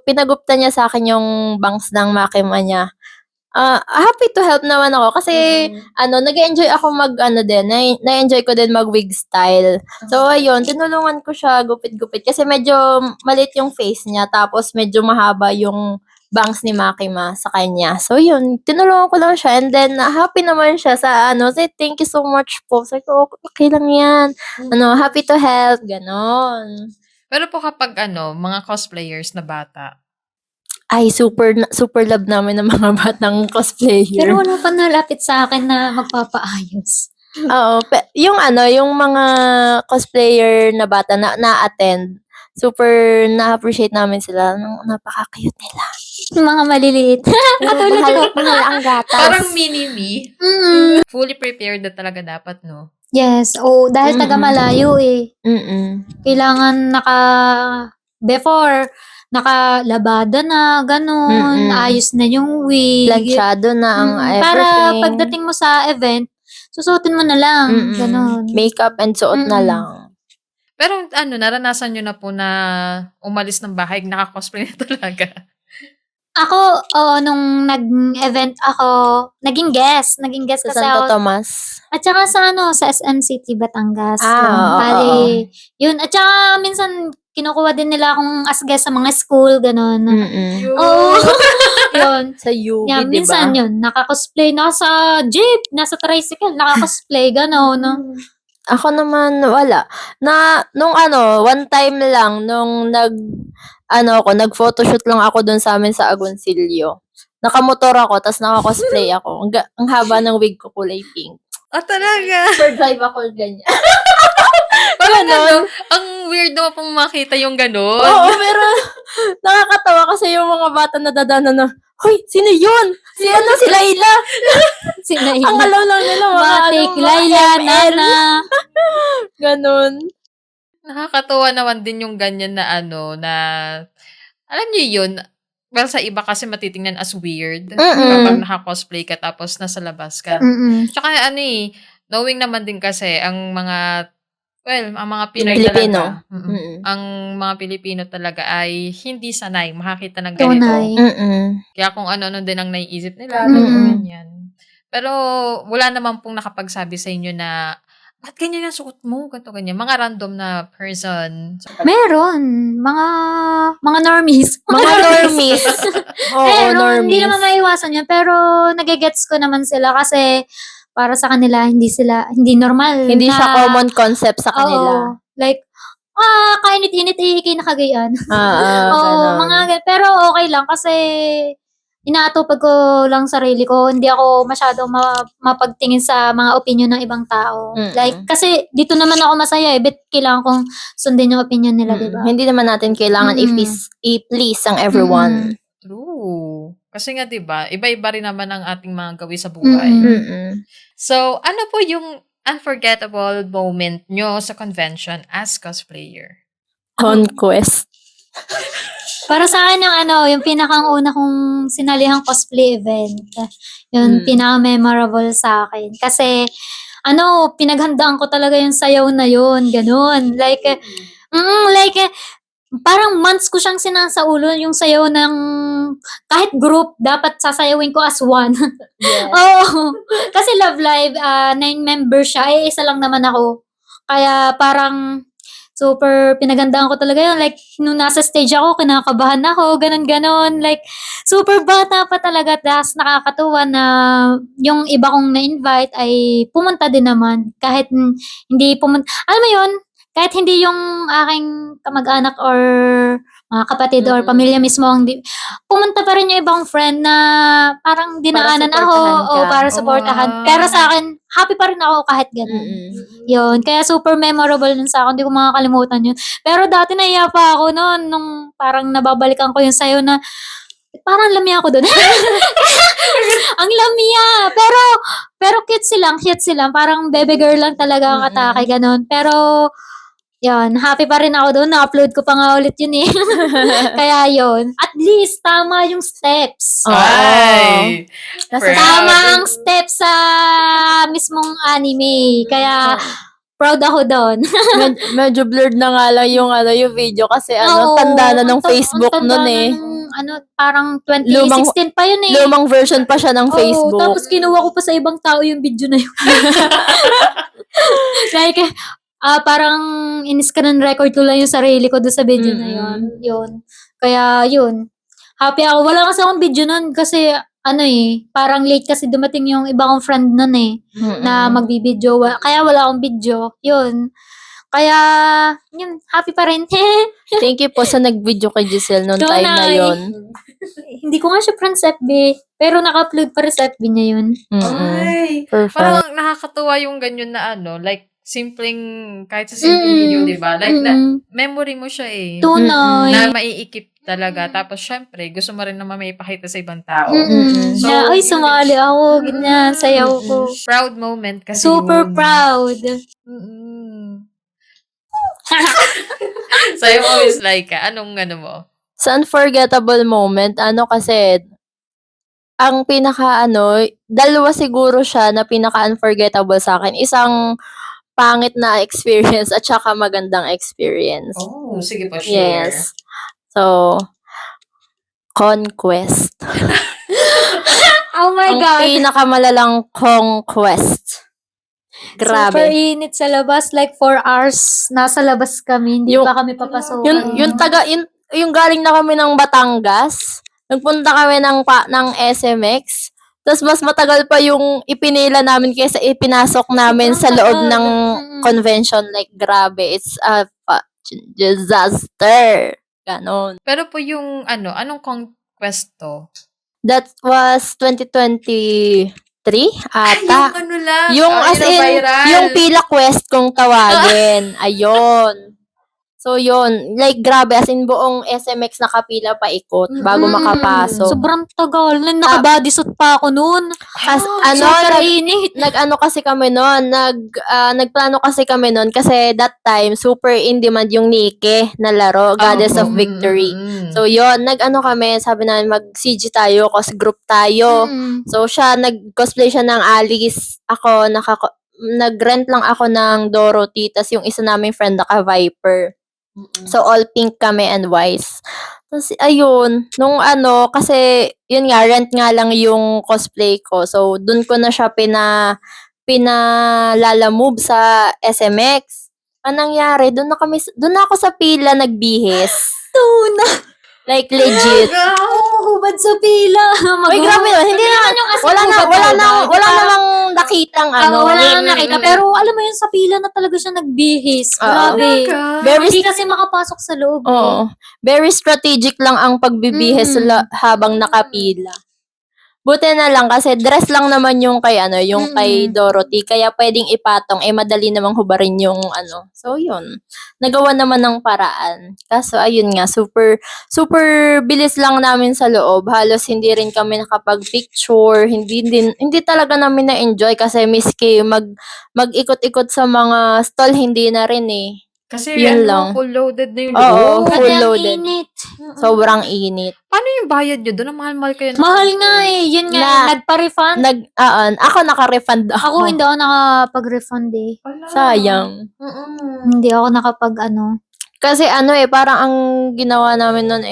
C: Pinagupta niya sa akin yung bangs ng makima niya. Happy to help naman ako kasi nag-enjoy ako na-enjoy ko din mag-wig style. So ayun, tinulungan ko siya gupit-gupit kasi medyo maliit yung face niya tapos medyo mahaba yung bangs ni Makima sa kanya. So yun, tinulungan ko lang siya and then happy naman siya sa say thank you so much po. Sabi ko, okay lang yan. Happy to help, ganon.
A: Pero po kapag mga cosplayers na bata,
C: Ay, super love namin ng mga batang cosplayer.
B: Pero wala pa nalapit sa akin na magpapaayos.
C: Oo, yung mga cosplayer na bata na-attend, super na-appreciate namin sila. Napaka-cute nila.
B: Mga maliliit.
C: Katulad ko ang gatas.
A: parang mini-me, fully prepared na talaga dapat, no?
B: Yes. Dahil taga-malayo eh. Kailangan before, nakalabada na, ganun. Ayos na yung wig.
C: Planchado na ang everything.
B: Para pagdating mo sa event, susuotin mo na lang. Ganun.
C: Makeup and suot na lang.
A: Pero naranasan nyo na po na umalis ng bahay, naka-cosplay na talaga?
B: Ako, nung nag-event ako, naging guest. Naging guest
C: Sa
B: kasi
C: Santo
B: ako.
C: Tomas.
B: At saka sa sa SM City, Batangas.
C: Oo.
B: Bali, yun. At saka minsan, kinukuha din nila akong as guest sa mga school, gano'n. Oo. Yun.
C: Sa UB,
B: Yeah,
C: diba?
B: minsan yun, naka-cosplay, nasa jeep, nasa tricycle, naka-cosplay, gano'n.
C: Ako naman, wala. Nung one time lang, nung nag-photoshoot lang ako dun sa amin sa Agoncillo. Nakamotor ako, tas naka-cosplay ako. Ang haba ng wig ko, kulay pink.
A: Talaga?
C: For drive ako, ganyan.
A: Parang ang weird naman pong makita yung gano'n.
C: Oo, pero nakakatawa kasi yung mga bata na dadana na, hoy, sino yun? Si Layla. Ang alam lang nila,
B: Matik, Layla, Nana.
C: Ganon.
A: Nakakatuwa naman din yung ganyan na alam niyo yun, well, sa iba kasi matitingnan as weird kapag naka-cosplay ka tapos nasa labas ka. Tsaka knowing naman din kasi ang mga Pinoy
C: Pilipino.
A: talaga. Ang mga Pilipino talaga ay hindi sanay makakita ng ganito.
B: Tunay.
A: Kaya kung ano-ano din ang naiisip nila, ganyan. Pero wala naman pong nakapagsabi sa inyo na ba't ganyan ang suot mo? Ganto ganyan. Mga random na person.
B: Meron. Mga normies.
C: Mga normies. Oo,
B: Pero
C: normies.
B: hindi naman maiwasan yun. Pero nagigets ko naman sila kasi para sa kanila, hindi normal.
C: Hindi siya common concept sa kanila.
B: Oo. Like, kainit-init, ikay nakagayaan.
C: Oo,
B: Oo, mga pero okay lang kasi inaatupag ko lang sarili ko. Hindi ako masyadong mapagtingin sa mga opinion ng ibang tao.
C: Mm.
B: Like, kasi dito naman ako masaya eh. Bet kailangan kong sundin yung opinion nila, di ba?
C: Hindi naman natin kailangan i-please ang everyone.
A: True. Kasi nga 'di ba, iba-iba rin naman ang ating mga gawi sa buhay. So, ano po yung unforgettable moment nyo sa convention as cosplayer?
C: Conquest.
B: Para sa akin yung pinakang una kong sinalihang cosplay event. Yung pinaka-memorable sa akin. Kasi, pinaghandaan ko talaga yung sayaw na yun. Ganun. Like, parang months ko siyang sinasaulo yung sayaw ng kahit group, dapat sasayawin ko as one.
C: Yes.
B: Oo. Kasi Love Live, 9 members siya. Isa lang naman ako. Kaya parang super pinagandaan ko talaga yun. Like, nung nasa stage ako, kinakabahan ako, ganon. Like, super bata pa talaga. Tapos nakakatuwa na yung iba kong na-invite ay pumunta din naman. Kahit hindi pumunta. Alam mo yun, kahit hindi yung aking kamag-anak or mga kapatid or pamilya mismo, pumunta pa rin yung ibang friend na parang dinaanan ako para supportahan.
A: Wow.
B: Pero sa akin, happy pa rin ako kahit gano'n. Yun. Kaya super memorable nun sa akin. Hindi ko makakalimutan yun. Pero dati nahiya pa ako noon nung parang nababalikan ko yung sayo na parang lamya ako doon. Ang lamya. Pero cute silang. Parang baby girl lang talaga ang atake, ganun. Pero yun, happy pa rin ako doon. Na-upload ko pa nga ulit yun eh. Kaya yun. At least, tama yung steps.
A: Ay!
C: Kasi
A: Proud.
B: Tama ang steps sa mismong anime. Kaya, proud ako doon.
C: medyo blurred na nga lang yung video kasi
B: Oo,
C: tanda na ng
B: ang
C: Facebook
B: tanda
C: nun
B: na
C: eh.
B: nung, parang 2016 pa yun eh.
C: Lumang version pa siya ng
B: Oo,
C: Facebook.
B: tapos kinuha ko pa sa ibang tao yung video na yun. Like, parang in-screen record ko lang yung sarili ko doon sa video na yun. Yun. Kaya, yun. Happy ako. Wala kasi akong video nun kasi, parang late kasi dumating yung iba kong friend nun eh, na magbibideo. Kaya wala akong video. Yun. Kaya, yun, happy pa rin.
C: Thank you po sa nag-video kay Giselle noong time na
B: Tunay.
C: yon.
B: Hindi ko nga siya friend sa FB, pero naka-upload pa rin sa FB niya yun.
A: Ay!
C: Perfect.
A: Parang nakakatuwa yung ganyan na like, kahit sa simpleng video, di ba? Like, memory mo siya eh.
B: Tunay.
A: Na maiikip talaga. Tapos, syempre, gusto mo rin naman maipakita sa ibang tao.
B: So, ay, sumali ako. Ganyan, sayaw ko.
A: Proud moment kasi
B: Super
A: yun.
B: proud.
A: Sa'yo mo, Miss Laika, anong mo?
C: Sa unforgettable moment, kasi, ang dalawa siguro siya na pinaka-unforgettable sa akin. Isang pangit na experience at saka magandang experience.
A: Oh, sige po, share.
C: Yes. So, conquest.
B: Oh my
C: Ang
B: God.
C: pinakamalalang conquest. Grabe.
B: Super init sa labas. Like 4 hours, nasa labas kami. Hindi pa kami papasok.
C: Yung galing na kami ng Batangas, nagpunta kami ng SMX, tapos mas matagal pa yung ipinila namin kaysa ipinasok namin sa loob ng convention. Like, grabe. It's a disaster. Ganon.
A: Pero po yung, anong conquest to?
C: That was 2023 ata.
A: Yung lang.
C: Yung as in,
A: viral.
C: yung pila quest kung tawagin. Ayun. So, yun. Like, grabe. As in, buong SMX nakapila pa ikot bago makapasok.
B: Sobrang tagal. Naka-bodysuit pa ako noon. Super init.
C: Nag-ano kasi kami noon. Nagplano kasi kami noon kasi that time, super in demand yung Nike na laro, Goddess of Victory. So, yun. Nag-ano kami, sabi namin, mag-CG tayo, cos group tayo. So, nag-cosplay siya ng Alice. Ako, nag-rent lang ako ng Dorothy. Tas yung isa naming friend, naka-Viper. So, all pink kami and wise. Tapos, ayun, kasi, yun nga, rent nga lang yung cosplay ko. So, dun ko na siya pinalalamove sa SMX. Anong nangyari? Dun na ako sa pila nagbihis.
B: Tuna.
C: Like, legit.
B: Hubad sa pila.
C: Uy, grabe yun. Hindi na, wala namang nakitang
B: Wala nang nakita. Pero alam mo yun, sa pila na talaga siya nagbihis. Grabe. Hindi kasi makapasok sa loob.
C: Oo. Very strategic lang ang pagbibihis habang nakapila. Buti na lang kasi dress lang naman yung kay yung kay Dorothy. Kaya pwedeng ipatong, madali namang hubarin yung So, yun. Nagawa naman ng paraan. Kaso, ayun nga, super bilis lang namin sa loob. Halos hindi rin kami nakapag-picture. Hindi talaga namin na-enjoy kasi miski mag-ikot-ikot sa mga stall, hindi na rin eh.
A: Kasi
C: Yun lang.
A: full loaded na yung
C: Oo,
A: loob.
C: full
B: Pati ang
C: loaded.
B: init.
C: Sobrang init.
A: Paano yung bayad nyo doon? Ang mahal-mahal kayo.
B: Mahal nga eh. Yun nga, nagpa-refund.
C: Ako naka-refund
B: Ako hindi ako nakapag-refund eh.
C: Sayang.
B: Hindi ako
C: Kasi parang ang ginawa namin nun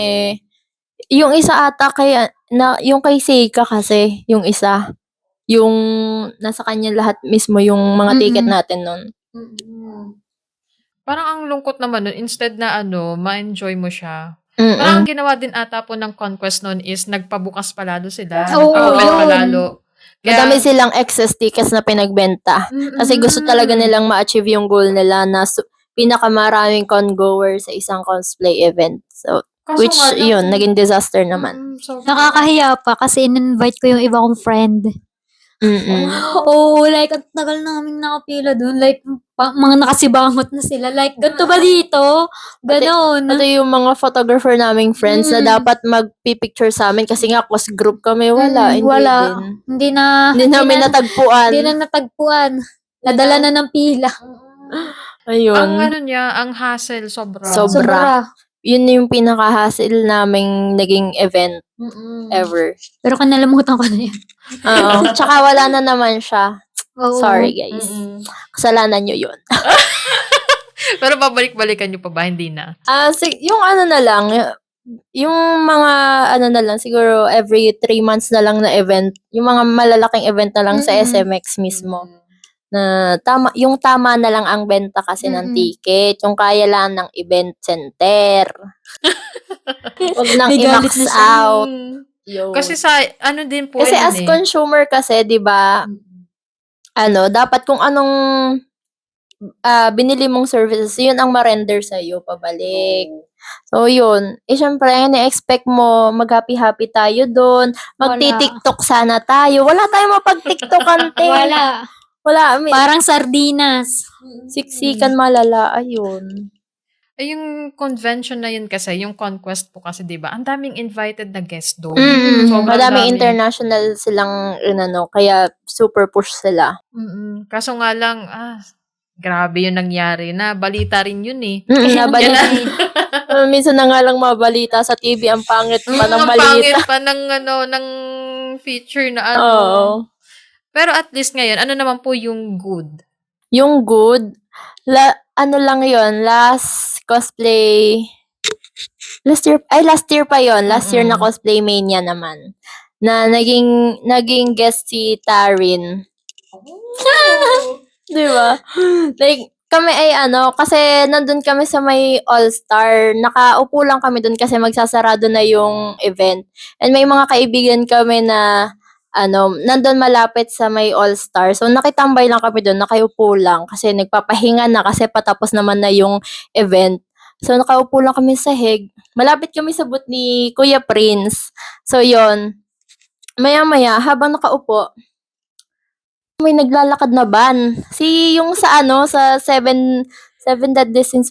C: yung isa ata yung kay Seika kasi, yung isa. Yung nasa kanya lahat mismo yung mga ticket natin nun.
A: Parang ang lungkot naman nun. Instead na ma-enjoy mo siya.
C: Mm-mm.
A: Parang ang ginawa din ata po ng Conquest nun is nagpabukas palalo sila.
B: Oo,
A: Nagpa-open
B: yun.
A: palalo.
C: Madami silang excess tickets na pinagbenta. Kasi gusto talaga nilang ma-achieve yung goal nila na pinakamaraming con-goer sa isang cosplay event. So,
A: Kaso
C: which,
A: nga lang,
C: yun, naging disaster naman.
B: Nakakahiya pa kasi in-invite ko yung iba kong friend.
C: Mm-mm.
B: Oo, like, ang tagal namin nakapila dun. Like, mga nakasibangot na sila. Like, ganito ba dito? Ganon.
C: Ito yung mga photographer naming friends na dapat magpipicture sa amin kasi nga close group kami. Wala, hindi
B: wala.
C: din.
B: Hindi
C: Namin natagpuan.
B: Hindi na natagpuan. Nadala na ng pila.
C: Ayun.
A: Ang ang hassle, sobra.
C: Sobra. Yun yung pinaka-hassle naming naging event ever.
B: Pero kanalamutan ko na yan.
C: Oo. Tsaka wala na naman siya.
B: Oo.
C: Sorry, guys. Kasalanan nyo yun.
A: Pero babalik-balikan nyo pa ba? Hindi na.
C: Yung na lang, yung mga na lang, siguro every 3 months na lang na event, yung mga malalaking event na lang sa SMX mismo. Na yung tama na lang ang benta kasi ng ticket, yung kaya lang ng event center. Huwag nang
B: May galit
C: i-max
B: na siya.
C: out. Yo.
A: Kasi sa, din po
C: Kasi
A: yun
C: as consumer kasi, di ba, dapat kung anong binili mong services, yun ang ma-render sa'yo pabalik. So, yun. Syempre, na-expect mo, mag-happy-happy tayo doon. Magti-TikTok sana tayo. Wala tayong mapag-TikTokan, te. Wala.
B: Parang sardinas.
C: Siksikan malala. Ayun.
A: Ay, yung convention na yun kasi, yung Conquest po kasi, di ba? Ang daming invited na guest doon. Sobrang
C: Madaming
A: dami.
C: international silang, kaya super push sila.
A: Kaso nga lang, grabe yung nangyari na. Balita rin yun eh.
C: Nabalita. Minsan na nga lang mabalita sa TV, ang pangit pa ng
A: Ang
C: balita.
A: pangit pa ng feature na
C: Oo.
A: Pero at least ngayon, ano naman po yung good?
C: Yung good, lang yon last cosplay, last year pa yon last year na cosplay mania naman, na naging guest si Tarin. Di ba? Like, kami ay kasi nandun kami sa may All-Star, nakaupo lang kami dun kasi magsasarado na yung event. And may mga kaibigan kami na nandun malapit sa may All-Star. So, nakitambay lang kami doon, nakaupo lang kasi nagpapahinga na kasi patapos naman na yung event. So, nakaupo lang kami sa hig. Malapit kami sa booth ni Kuya Prince. So, yon. Maya-maya, habang nakaupo, may naglalakad na van. Yung sa Seven Deadly Sins.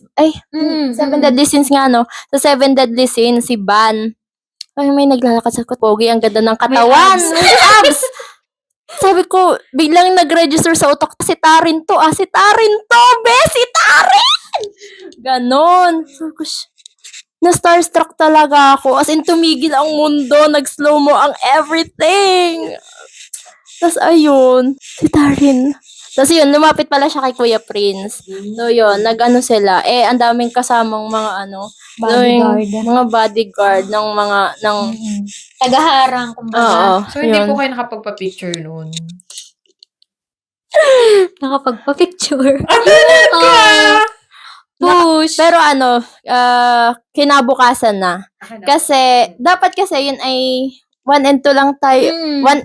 C: Seven Deadly Sins nga, Sa Seven Deadly Sins, si Van. Ay, may naglalakad sa pogi, ang ganda ng katawan. May abs. Sabi ko, biglang nag-register sa utak, si Tarin to, si Tarin to, si Tarin! Ganon. Sabi ko, na-starstruck talaga ako. As in, tumigil ang mundo, nag-slow mo ang everything. Tapos, ayun, si Tarin. Tapos yun, lumapit pala siya kay Kuya Prince. So yun, sila. Ang daming kasamang mga
B: Bodyguard.
C: mga bodyguard ng
B: Tagaharang, kumbaga.
C: Oo.
A: So, hindi po kayo nakapagpa-picture noon.
B: Nakapagpa-picture.
A: Talaga!
B: Push.
C: Pero kinabukasan na. Kasi, dapat kasi yun ay 1 and 2 lang tayo.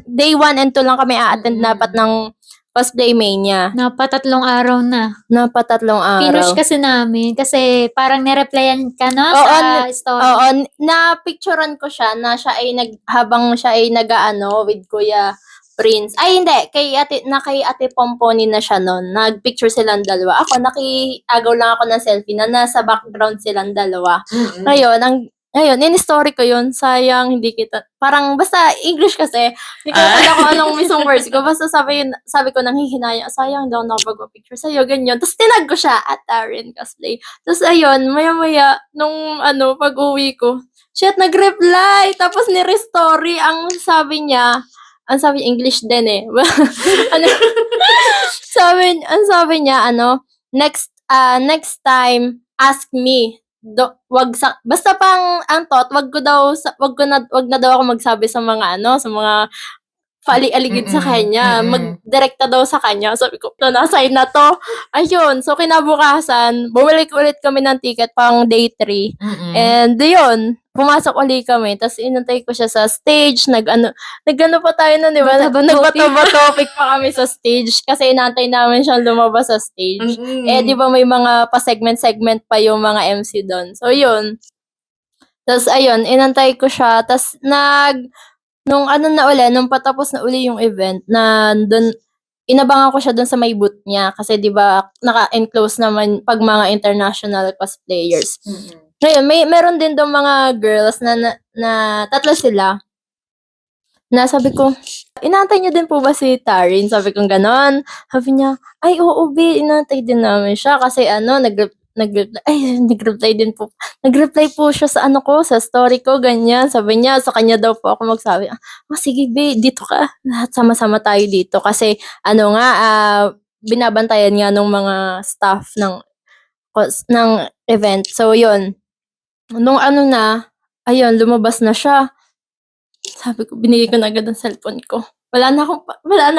C: Day 1 and 2 lang kami a-attend dapat ng Cosplay Mania.
B: Napatatlong araw na.
C: Napatatlong araw.
B: Pinush kasi namin. Kasi parang nireplyan ka, no?
C: Oo,
B: sa story.
C: Oo, na-picturean ko siya na siya ay habang siya ay nag-aano with Kuya Prince. Ay, hindi. Kay Ate Pomponi na siya noon. Nag-picture silang dalawa. Ako, nakiagaw lang ako ng selfie na nasa background silang dalawa. Ngayon, in-story ko yun. Sayang, hindi kita, parang, basta English kasi, hindi ko alam kung anong mismong words ko. Basta sabi ko, nanghihinaya, sayang daw nakapag-picture sa'yo, ganyan. Tapos tinag ko siya at Aaron Cosplay. Tapos ayun, maya-maya, nung pag-uwi ko, shit, nag-reply. Tapos ni-restory ang sabi niya English din eh. Sabi niya, next time, ask me. Basta pang ang thought, wag na daw ako magsabi sa mga sa mga paali-aligid sa kanya. Magdirekta daw sa kanya. Sabi ko, na-assign na to. Ayun. So, kinabukasan, bumalik ulit kami ng ticket pang day 3. And yun, pumasok ulit kami. Tapos, inantay ko siya sa stage. Nag-ano pa tayo nun, di ba? Nagbato-topic pa kami sa stage. Kasi inantay namin siyang lumabas sa stage. Eh, di ba may mga pa-segment-segment pa yung mga MC doon. So, yun. Tapos, ayun, inantay ko siya. Tapos, nung patapos na uli yung event, na doon, inabangan ko siya doon sa may booth niya. Kasi di ba naka-enclose naman pag mga international cosplayers. Ngayon, meron din doon mga girls na tatlo sila. Na sabi ko, inaantay niyo din po ba si Tarin? Sabi ko ganon. Sabi niya, ay oo be, inaantay din namin siya. Kasi nag-reply din po. Nag-reply po siya sa sa story ko, ganyan. Sabi niya, sa kanya daw po ako magsabi, sige be, dito ka. Lahat sama-sama tayo dito. Kasi, binabantayan nga ng mga staff ng event. So, yun. Nung ayun, lumabas na siya. Sabi ko, binigay ko na agad ang cellphone ko. Wala na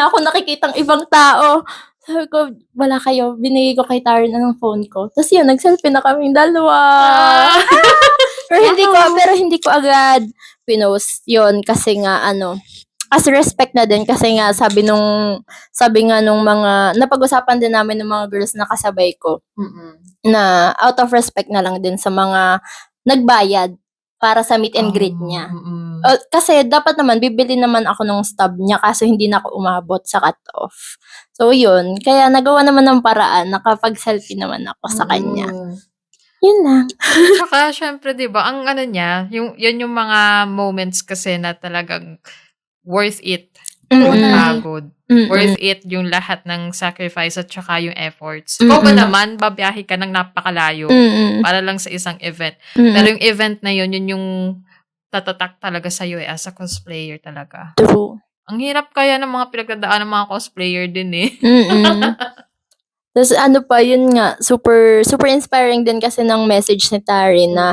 C: akong nakikitang ibang tao. Sabi ko, wala kayo. Binigay ko kay Tarin ng phone ko. Tapos yun, nag-selfie na kaming dalawa. Pero hindi ko agad pinost yun kasi nga as respect na din kasi nga sabi nga nung mga napag-usapan din namin ng mga girls na kasabay ko na out of respect na lang din sa mga nagbayad para sa meet and greet niya. Kasi dapat naman, bibili naman ako ng stub niya kaso hindi na ako umabot sa cut-off. So, yun. Kaya nagawa naman ng paraan, nakapag-selfie naman ako sa kanya. Yun lang.
A: Tsaka, syempre, di ba, ang niya, yun yung mga moments kasi na talagang worth it. Pagod. Worth it yung lahat ng sacrifice at tsaka yung efforts. Kung ba naman, babiyahe ka ng napakalayo para lang sa isang event. Pero yung event na yun yung tatatak talaga sa'yo as a cosplayer talaga.
C: True.
A: Ang hirap kaya ng mga pinagdadaan ng mga cosplayer din eh.
C: Tapos yun nga, super super inspiring din kasi ng message ni Tarin na